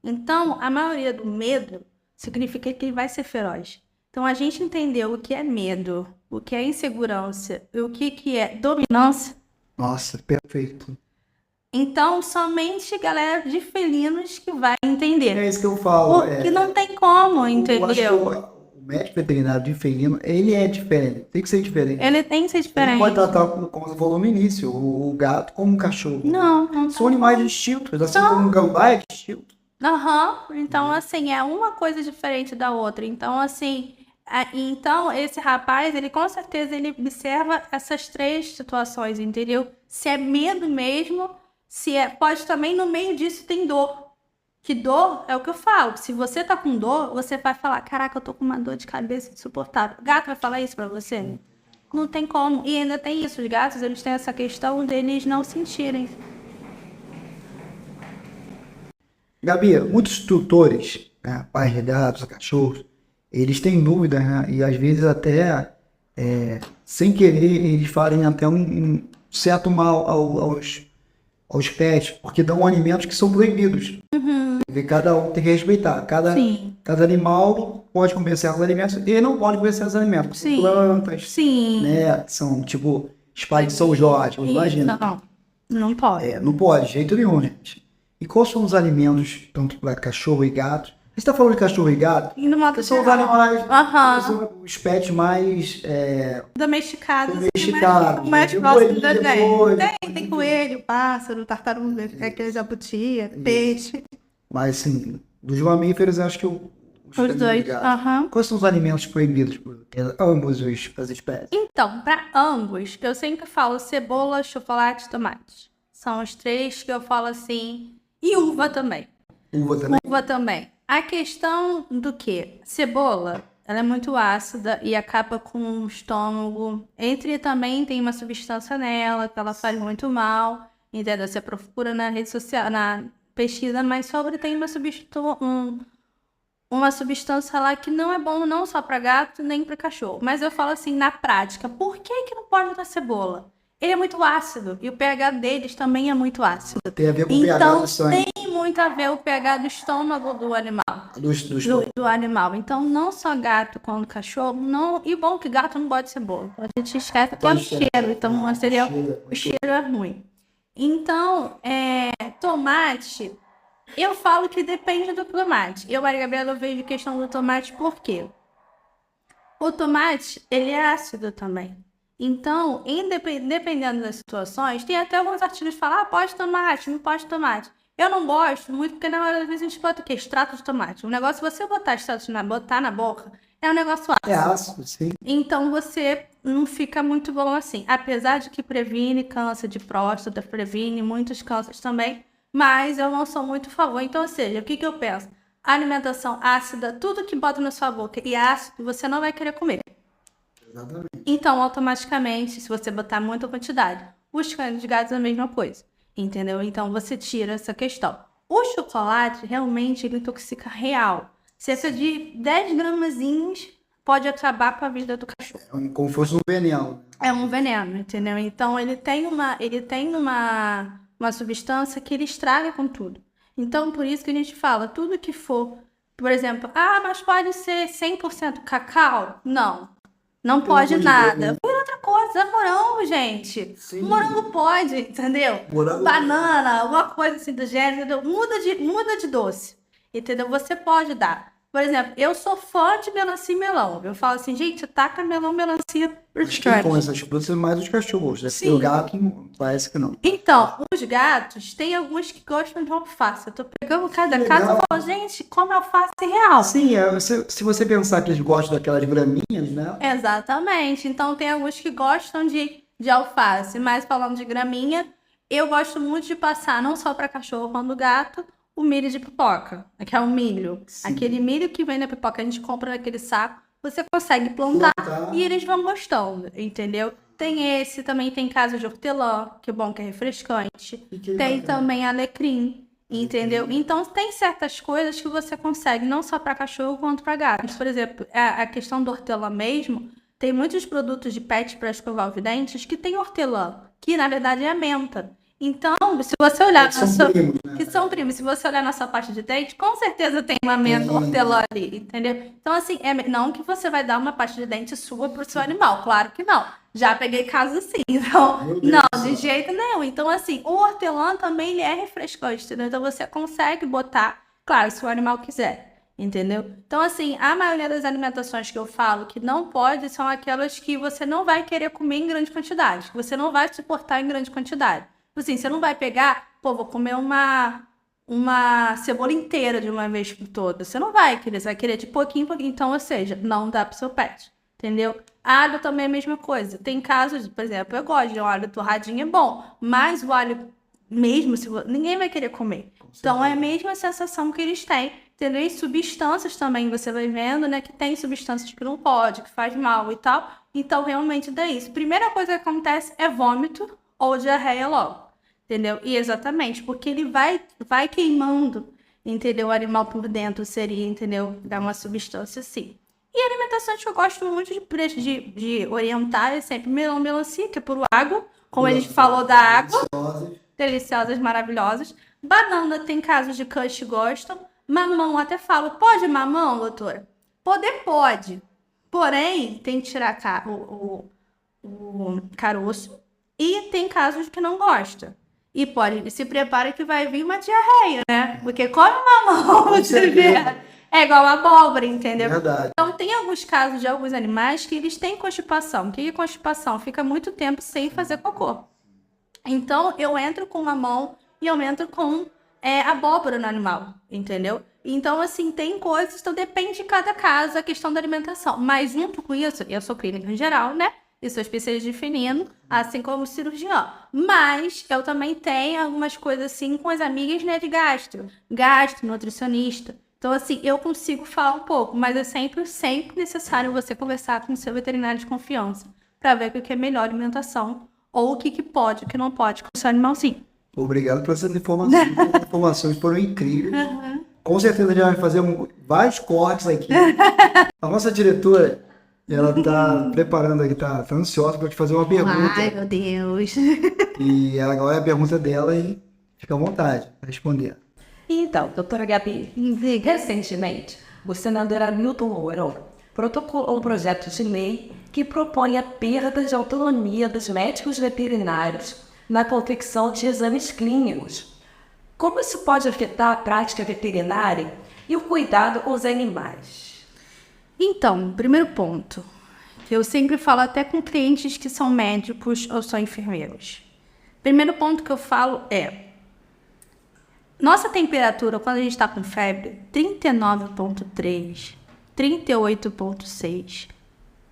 Então, a maioria do medo significa que ele vai ser feroz. Então, a gente entendeu o que é medo, o que é insegurança e o que é dominância. Nossa, perfeito. Então, somente galera de felinos que vai entender. É isso que eu falo. Porque não tem como, Eu acho que entendeu? o médico veterinário de felino, ele é diferente, tem que ser diferente. Ele tem que ser Ele diferente. pode tratar, como você falou no início, o gato como um cachorro. Não São animais distintos, assim como um gambá é distinto. Aham. Então, assim, é uma coisa diferente da outra. Então, assim, então esse rapaz, ele com certeza ele observa essas três situações, entendeu? Se é medo mesmo, pode também no meio disso tem dor. Que dor é o que eu falo. Se você tá com dor, você vai falar, caraca, eu tô com uma dor de cabeça insuportável. O gato vai falar isso pra você? Não tem como. E ainda tem isso, os gatos, eles têm essa questão deles não sentirem. Gabi, muitos tutores, né, pais de gatos, cachorros, eles têm dúvidas, né? E às vezes até, sem querer, eles fazem até um certo mal aos pets, porque dão alimentos que são proibidos. E cada um tem que respeitar. Sim. Cada animal pode comer certos alimentos e não pode comer certos alimentos. São Sim. plantas, Sim. né? São tipo espalha de São Jorge, imagina. Não pode. Não pode, de jeito nenhum, gente. E quais são os alimentos, tanto para cachorro e gato? A gente está falando de cachorro e gato, E no modo que são os geral. animais, são os pets mais Domesticados. domesticados. Mais Tem próximos da coelho, gente. Tem coelho, pássaro, tartaruga, aquele jabuti, peixe. Mas assim, dos mamíferos, acho que os Os dois. gatos. Quais são os alimentos proibidos por ambos as espécies? Então, para ambos, eu sempre falo cebola, chocolate e tomate. São os três que eu falo assim. E uva também. Uva também? Uva também. A questão do que? Cebola, ela é muito ácida e acaba com o estômago. Também tem uma substância nela que ela faz muito mal. Entendeu? Você procura na rede social, na pesquisa mais sobre, tem uma substância lá que não é bom não só para gato nem para cachorro. Mas eu falo assim, na prática, por que não pode usar cebola? Ele é muito ácido e o pH deles também é muito ácido. Tem a ver com o pH do sangue. Tem muito a ver o pH do estômago do animal. Do animal. Então, não só gato quanto cachorro, não. E bom que gato não pode cebola. A gente esquece que é o cheiro. Então, o cheiro é ruim. Então, tomate, eu falo que depende do tomate. Maria Gabriela, eu vejo questão do tomate por quê? O tomate, ele é ácido também. Então, dependendo das situações, tem até alguns artigos que falam, pode tomate, não pode tomate. Eu não gosto muito, porque na maioria das vezes a gente bota o quê? Extrato de tomate. O negócio, se você botar extrato botar na boca, é um negócio ácido. É ácido, sim. Então, você não fica muito bom assim. Apesar de que previne câncer de próstata, previne muitos cânceres também, mas eu não sou muito a favor. Então, ou seja, o que eu penso? Alimentação ácida, tudo que bota na sua boca e ácido, você não vai querer comer. Exatamente. Então, automaticamente, se você botar muita quantidade, os cães de gatos é a mesma coisa, entendeu? Então, você tira essa questão. O chocolate, realmente, ele intoxica real. Cerca de 10 gramazinhos pode acabar com a vida do cachorro. Como se fosse um veneno. É um veneno, entendeu? Então, ele tem uma substância que ele estraga com tudo. Então, por isso que a gente fala, tudo que for, por exemplo, mas pode ser 100% cacau? Não pode nada. Por outra coisa, morango, gente. Sim. Morango pode, entendeu? Morango. Banana, alguma coisa assim do gênero, entendeu? Muda de doce, entendeu? Você pode dar. Por exemplo, eu sou fã de melancia e melão. Eu falo assim, gente, taca melão, melancia pros Quem come essas frutas é mais os cachorros, né? Sim. O gato parece que não. Então, os gatos, tem alguns que gostam de alface. Eu tô pegando cada caso e falo, gente, come alface real. Sim, se você pensar que eles gostam daquelas graminhas, né? Exatamente. Então, tem alguns que gostam de alface. Mas falando de graminha, eu gosto muito de passar, não só para cachorro quanto gato, o milho de pipoca, que é o milho. Sim. Aquele milho que vem na pipoca, a gente compra naquele saco, você consegue plantar e eles vão gostando, entendeu? Tem esse, também tem casa de hortelã, que é bom, que é refrescante. Tem também alecrim, entendeu? Então, tem certas coisas que você consegue, não só para cachorro quanto para gato. Por exemplo, a questão do hortelã mesmo, tem muitos produtos de pet para escovar os dentes que tem hortelã, que na verdade é a menta. Então, se você olhar que são primos, se você olhar na sua parte de dente, com certeza tem uma menta hortelã ali, entendeu? Então, assim, não que você vai dar uma pasta de dente sua pro seu animal, claro que não. Já peguei casos assim, então, não, de jeito nenhum. Então, assim, o hortelã também ele é refrescante, entendeu? Então, você consegue botar, claro, se o animal quiser, entendeu? Então, assim, a maioria das alimentações que eu falo que não pode são aquelas que você não vai querer comer em grande quantidade, que você não vai suportar em grande quantidade. Assim, você não vai pegar, vou comer uma cebola inteira de uma vez por toda. Você não vai querer, você vai querer de pouquinho em pouquinho. Então, ou seja, não dá pro seu pet, entendeu? Alho também é a mesma coisa. Tem casos, por exemplo, eu gosto de um alho torradinho, é bom. Mas o alho mesmo, ninguém vai querer comer. Então, é a mesma sensação que eles têm. entendeu? E substâncias também, você vai vendo, né, que tem substâncias que não pode, que faz mal e tal. Então, realmente dá isso. Primeira coisa que acontece é vômito ou diarreia logo, entendeu? E exatamente, porque ele vai queimando, entendeu? O animal por dentro seria, entendeu? Dá uma substância assim. E alimentações que eu gosto muito de orientar é sempre melão, melancia, que é puro água, como a gente falou da água, deliciosas, maravilhosas. Banana, tem casos de crush que gostam. Mamão, até falo, pode mamão, doutora? Poder pode. Porém, tem que tirar o caroço. E tem casos que não gosta. E se prepara que vai vir uma diarreia, né? Porque come mamão, você vê. É igual a abóbora, entendeu? Verdade. Então, tem alguns casos de alguns animais que eles têm constipação. O que é constipação? Fica muito tempo sem fazer cocô. Então, eu entro com mamão e eu entro com abóbora no animal, entendeu? Então, assim, tem coisas, então depende de cada caso a questão da alimentação. Mas junto com isso, eu sou clínica em geral, né? E sou especialista de felino, assim como cirurgião. Mas eu também tenho algumas coisas assim com as amigas, né, de gastro, nutricionista. Então, assim, eu consigo falar um pouco, mas é sempre necessário você conversar com o seu veterinário de confiança para ver o que é melhor alimentação ou o que pode, o que não pode com o seu animalzinho. Obrigado por essas informações. As informações foram incríveis. Com certeza a gente vai fazer vários cortes aqui. A nossa diretora, ela está preparando aqui, tá ansiosa para te fazer uma pergunta. Ai, meu Deus. E agora é a pergunta dela e fica à vontade para responder. Então, doutora Gabi, recentemente, o senador Hamilton Mourão protocolou um projeto de lei que propõe a perda de autonomia dos médicos veterinários na confecção de exames clínicos. Como isso pode afetar a prática veterinária e o cuidado com os animais? Então, primeiro ponto, que eu sempre falo até com clientes que são médicos ou são enfermeiros. Primeiro ponto que eu falo nossa temperatura, quando a gente está com febre, 39,3, 38,6,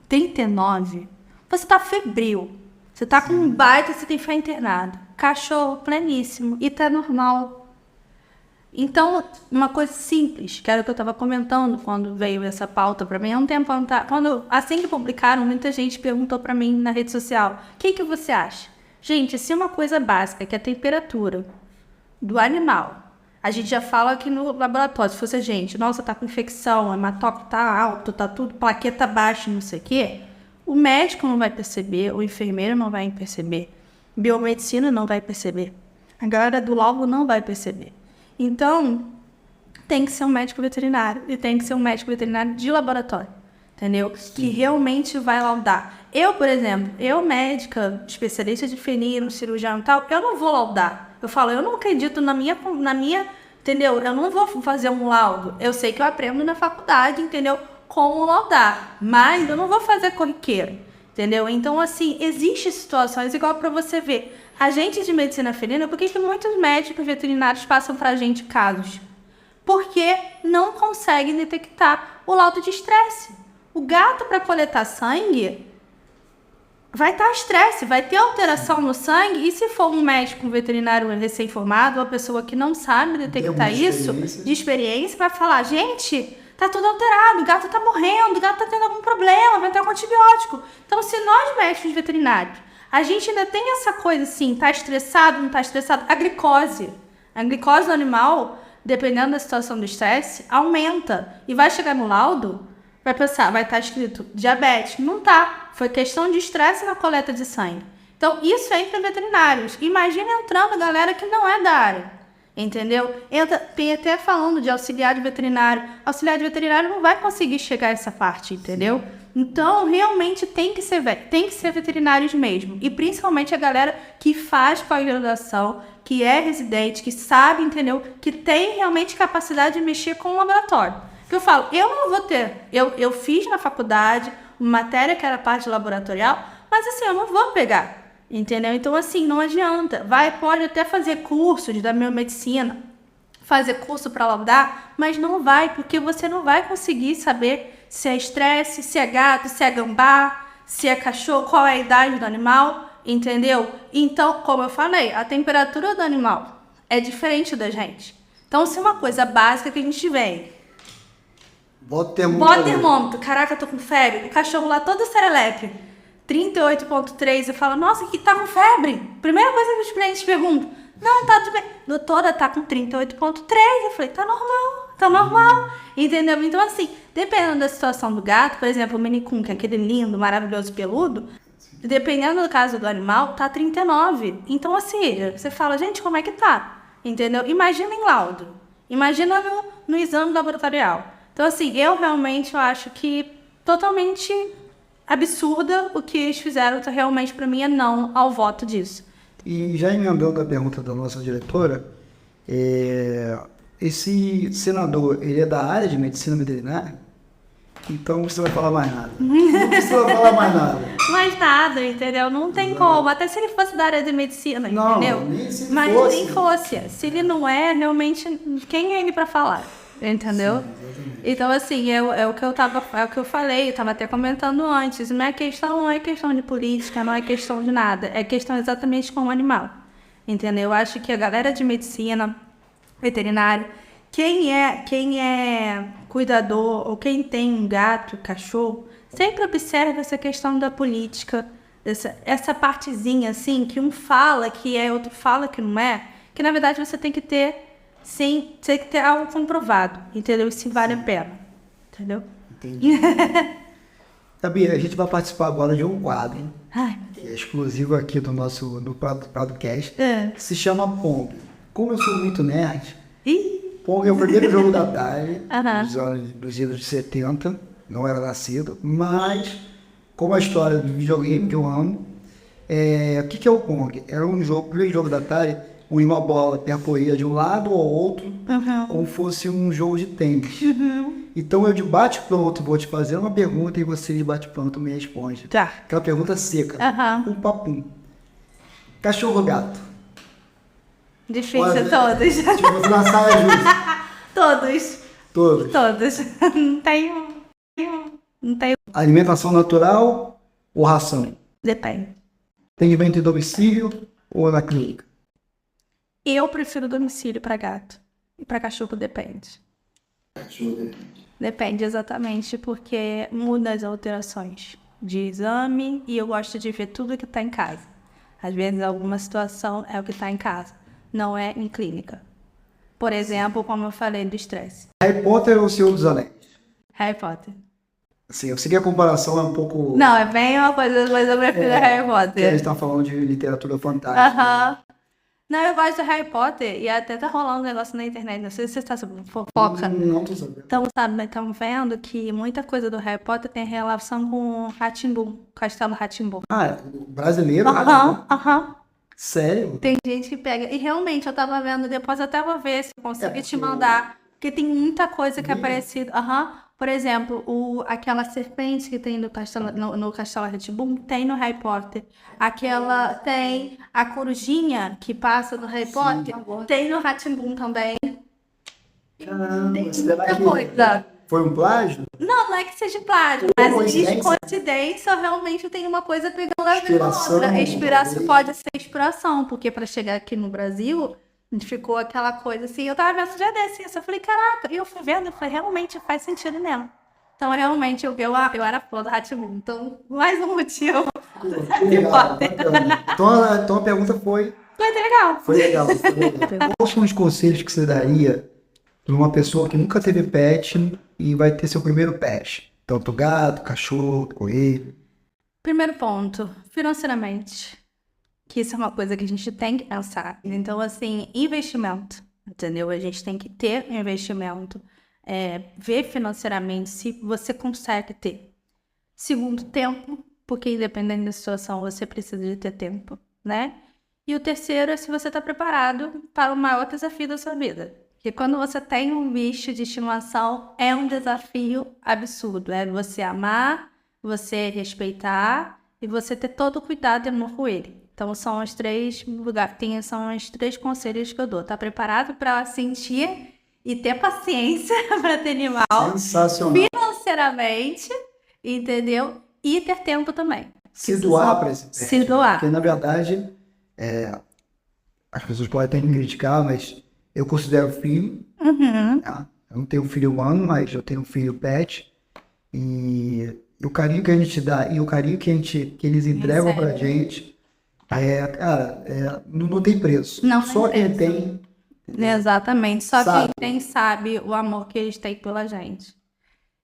39, você está febril. Você está com um baita, você tem que ficar internado. Cachorro pleníssimo e tá normal. Então, uma coisa simples, que era o que eu estava comentando quando veio essa pauta para mim, há um tempo, assim que publicaram, muita gente perguntou para mim na rede social, o que você acha? Gente, se uma coisa básica, que é a temperatura do animal, a gente já fala aqui no laboratório, se fosse a gente, nossa, tá com infecção, hematócrito tá alto, tá tudo, plaqueta baixa, não sei o quê, o médico não vai perceber, o enfermeiro não vai perceber, biomedicina não vai perceber, a galera do laudo não vai perceber. Então, tem que ser um médico veterinário, e tem que ser um médico veterinário de laboratório, entendeu? Sim. Que realmente vai laudar. Eu, por exemplo, médica, especialista de felino, cirurgião e tal, eu não vou laudar. Eu falo, eu não acredito na minha, entendeu? Eu não vou fazer um laudo. Eu sei que eu aprendo na faculdade, entendeu? Como laudar, mas eu não vou fazer corriqueiro, entendeu? Então, assim, existem situações, igual para você ver, a gente de medicina felina, por que muitos médicos veterinários passam pra gente casos? Porque não conseguem detectar o laudo de estresse. O gato, para coletar sangue, vai estar estresse, vai ter alteração no sangue, e se for um médico, um veterinário recém-formado, uma pessoa que não sabe detectar isso, de experiência, vai falar, gente, tá tudo alterado, o gato tá morrendo, o gato tá tendo algum problema, vai entrar com antibiótico. Então, se nós médicos veterinários, a gente ainda tem essa coisa assim, tá estressado, não tá estressado, a glicose do animal, dependendo da situação do estresse, aumenta, e vai chegar no laudo, vai pensar, vai estar escrito diabetes. Não tá. Foi questão de estresse na coleta de sangue. Então, isso é entre veterinários. Imagina entrando galera que não é da área. Entendeu? Tem até falando de auxiliar de veterinário. Auxiliar de veterinário não vai conseguir chegar a essa parte, entendeu? Então, realmente tem que ser veterinários mesmo. E principalmente a galera que faz pós-graduação, que é residente, que sabe, entendeu? Que tem realmente capacidade de mexer com o laboratório. Que eu falo, eu não vou ter. Eu fiz na faculdade uma matéria que era parte laboratorial, mas assim, eu não vou pegar. Entendeu? Então, assim, não adianta. Pode até fazer cursos da biomedicina, fazer curso para laudar, mas não vai, porque você não vai conseguir saber se é estresse, se é gato, se é gambá, se é cachorro, qual é a idade do animal, entendeu? Então, como eu falei, a temperatura do animal é diferente da gente. Então, se uma coisa básica que a gente vem, Bota o termômetro. Bota o termômetro. Caraca, eu tô com febre. O cachorro lá todo serelepe. 38,3. Eu falo, nossa, que tá com febre? Primeira coisa que os clientes perguntam. Não, tá tudo bem. Doutora, tá com 38,3. Eu falei, tá normal, tá normal. Entendeu? Então, assim, dependendo da situação do gato, por exemplo, o Maine Coon, que é aquele lindo, maravilhoso, peludo, dependendo do caso do animal, tá 39. Então, assim, você fala, gente, como é que tá? Entendeu? Imagina em laudo. Imagina no exame laboratorial. Então, assim, eu acho que totalmente absurda o que eles fizeram. Então, realmente, para mim, é não ao voto disso. E já emendando a pergunta da nossa diretora, esse senador, ele é da área de medicina veterinária? Então você vai falar mais nada. Não precisa falar mais nada. Mais nada, entendeu? Não tem como. Até se ele fosse da área de medicina, entendeu? Nem se ele Mas fosse. nem fosse. Se ele não é, realmente, quem é ele para falar? Entendeu? Sim, então, assim, é o que eu falei, eu tava até comentando antes. Não é questão de política, não é questão de nada. É questão exatamente com o animal. Entendeu? Eu acho que a galera de medicina veterinária, quem é cuidador ou quem tem um gato, cachorro, sempre observa essa questão da política, essa partezinha, assim, que um fala que é, outro fala que não é, que na verdade você tem que ter. Sim, tem que ter algo comprovado, entendeu? Se vale a pena, entendeu? Entendi. Gabi, a gente vai participar agora de um quadro, que é exclusivo aqui do nosso podcast, que se chama Pong. Como eu sou muito nerd, Pong é o primeiro jogo da tarde, dos anos 70, não era nascido, mas como a história do videogame que eu amo, o que é o Pong? Era um primeiro jogo da tarde, une uma bola percorria de um lado ao outro, como fosse um jogo de tênis. Então eu de bate-pronto vou te fazer uma pergunta e você de bate-pronto me responde. Tá. Aquela pergunta seca, um papum. Cachorro ou gato? Difícil, Olha, todos. Tipo, você na saia justa. Todos. Todos. Não tem. Alimentação natural ou ração? Depende. Atendimento em domicílio ou na clínica? Eu prefiro domicílio para gato. E para cachorro depende. Depende exatamente, porque muda as alterações de exame e eu gosto de ver tudo que está em casa. Às vezes, alguma situação é o que está em casa, não é em clínica. Por exemplo, como eu falei do estresse. Harry Potter ou O Senhor dos Anéis? Harry Potter. Assim, eu sei que a comparação é um pouco... Não, é bem uma coisa, mas eu prefiro Harry Porque a Potter. gente tá falando de literatura fantástica. Não, eu gosto de Harry Potter e até tá rolando um negócio na internet, não sei se você está sabendo, fofoca. Não tô sabendo. Estamos vendo que muita coisa do Harry Potter tem relação com Rá-Tim-Bum, Castelo Rá-Tim-Bum. Brasileiro? Sério? Tem gente que pega. E realmente, eu tava vendo, depois até vou ver se eu consigo te mandar. Porque tem muita coisa que é parecida. Por exemplo, aquela serpente que tem no Castelo Rá-Tim-Bum, tem no Harry Potter. Tem a corujinha que passa no Harry Potter, tem no Rá-Tim-Bum também. Caramba, Tem será muita que coisa. foi um plágio? Não é que seja plágio, mas existe coincidência, realmente tem uma coisa pegando a ver com a outra. Inspiração pode ser inspiração, porque para chegar aqui no Brasil, ficou aquela coisa assim, eu tava vendo já desse, eu falei, caraca, e eu fui vendo, eu falei, realmente faz sentido mesmo. Então, realmente, eu era fã do Rá-Tim-Bum, então, mais um motivo. Legal, então a pergunta foi... Foi legal. Quais são os conselhos que você daria para uma pessoa que nunca teve pet e vai ter seu primeiro pet? Tanto gato, cachorro, coelho. Primeiro ponto, financeiramente. Que isso é uma coisa que a gente tem que pensar. Então, assim, investimento, entendeu? A gente tem que ter investimento, ver financeiramente se você consegue ter. Segundo, tempo, porque independente da situação, você precisa de ter tempo, né? E o terceiro é se você está preparado para o maior desafio da sua vida. Porque quando você tem um bicho de estimação, é um desafio absurdo. É você amar, você respeitar e você ter todo o cuidado e amor com ele. Então, são os três conselhos que eu dou. Tá preparado para sentir e ter paciência para ter animal. Sensacional. Financeiramente, entendeu? E ter tempo também. Se doar para esse pet. Se doar. Porque, na verdade, as pessoas podem até me criticar, mas eu considero filho. É Eu não tenho filho humano, mas eu tenho filho pet. E o carinho que a gente dá e o carinho que eles entregam pra gente, cara, não tem preço. Não Só tem quem tem. Exatamente. Só Sabe. quem tem sabe o amor que eles têm pela gente.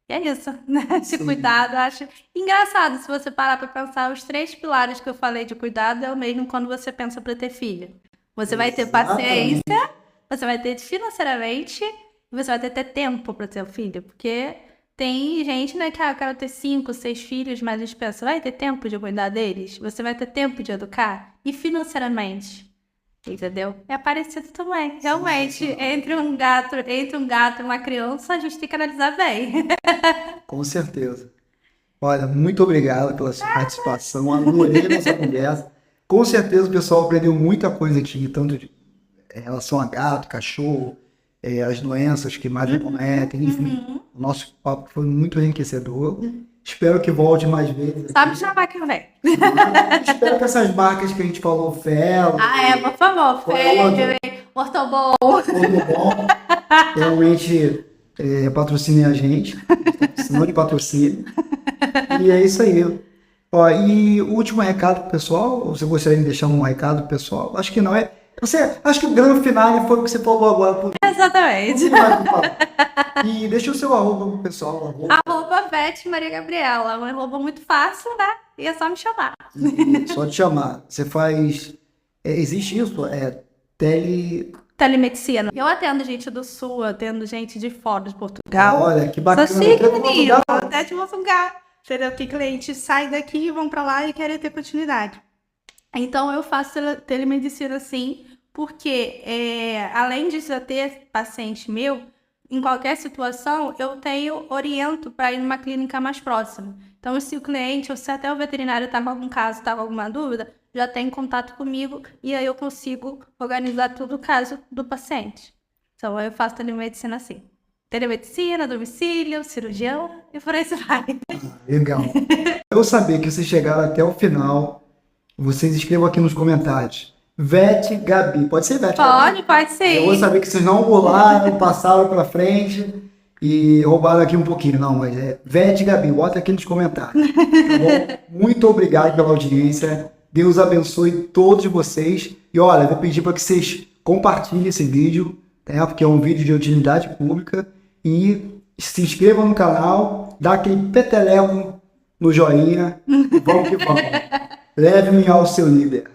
E é isso, né? Esse cuidado, eu acho engraçado se você parar pra pensar, os 3 pilares que eu falei de cuidado é o mesmo quando você pensa pra ter filho. Você vai ter Exatamente. paciência, você vai ter financeiramente e você vai ter tempo pra ter o filho. Porque tem gente, né, que eu quero ter 5, 6 filhos, mas a gente pensa, vai ter tempo de cuidar deles? Você vai ter tempo de educar? E financeiramente? Entendeu? É parecido também. Realmente, entre um gato e uma criança, a gente tem que analisar bem. Com certeza. Olha, muito obrigado pela sua participação. Adorei nossa conversa. Com certeza o pessoal aprendeu muita coisa aqui, tanto em relação a gato, cachorro, as doenças que mais acometem, enfim. O nosso papo foi muito enriquecedor. Espero que volte mais vezes. Sabe chamar que vem. Espero que essas marcas que a gente falou, Fel, Por favor. Qual é o outro? Ortobon. Tudo bom, realmente patrocinem a gente, senão de patrocínio. E é isso aí. Ó, e o último recado pro pessoal, você gostaria de deixar um recado pro pessoal? Acho que não é. Acho que o grande final foi o que você falou agora. Exatamente. E deixa o seu arroba pro pessoal. @Vete Maria Gabriela. Um arroba muito fácil, né? E é só me chamar. E só te chamar. Você faz. Existe isso? Telemedicina. Eu atendo gente do Sul, atendo gente de fora de Portugal. Olha, que bacana. Sou chique, Até de menino. Portugal. Até de Portugal. Entendeu? Que clientes saem daqui, vão pra lá e querem ter continuidade. Então, eu faço telemedicina sim, porque além de eu ter paciente meu, em qualquer situação, eu oriento para ir numa clínica mais próxima. Então, se o cliente, ou se até o veterinário está com algum caso, está com alguma dúvida, já tem contato comigo e aí eu consigo organizar tudo o caso do paciente. Então, eu faço telemedicina assim. Telemedicina, domicílio, cirurgião e por aí se vai. Legal. Eu saber que vocês chegaram até o final, vocês escrevam aqui nos comentários. Vete Gabi. Pode ser Vete Gabi? Pode ser. Eu vou saber que vocês não rolaram, passaram pra frente e roubaram aqui um pouquinho. Não, mas é Vete Gabi. Bota aqui nos comentários. Tá bom? Muito obrigado pela audiência. Deus abençoe todos vocês. E olha, eu vou pedir para que vocês compartilhem esse vídeo, tá? Porque é um vídeo de utilidade pública. E se inscrevam no canal, dá aquele peteleco no joinha e vamos que vamos. Leve-me ao seu líder.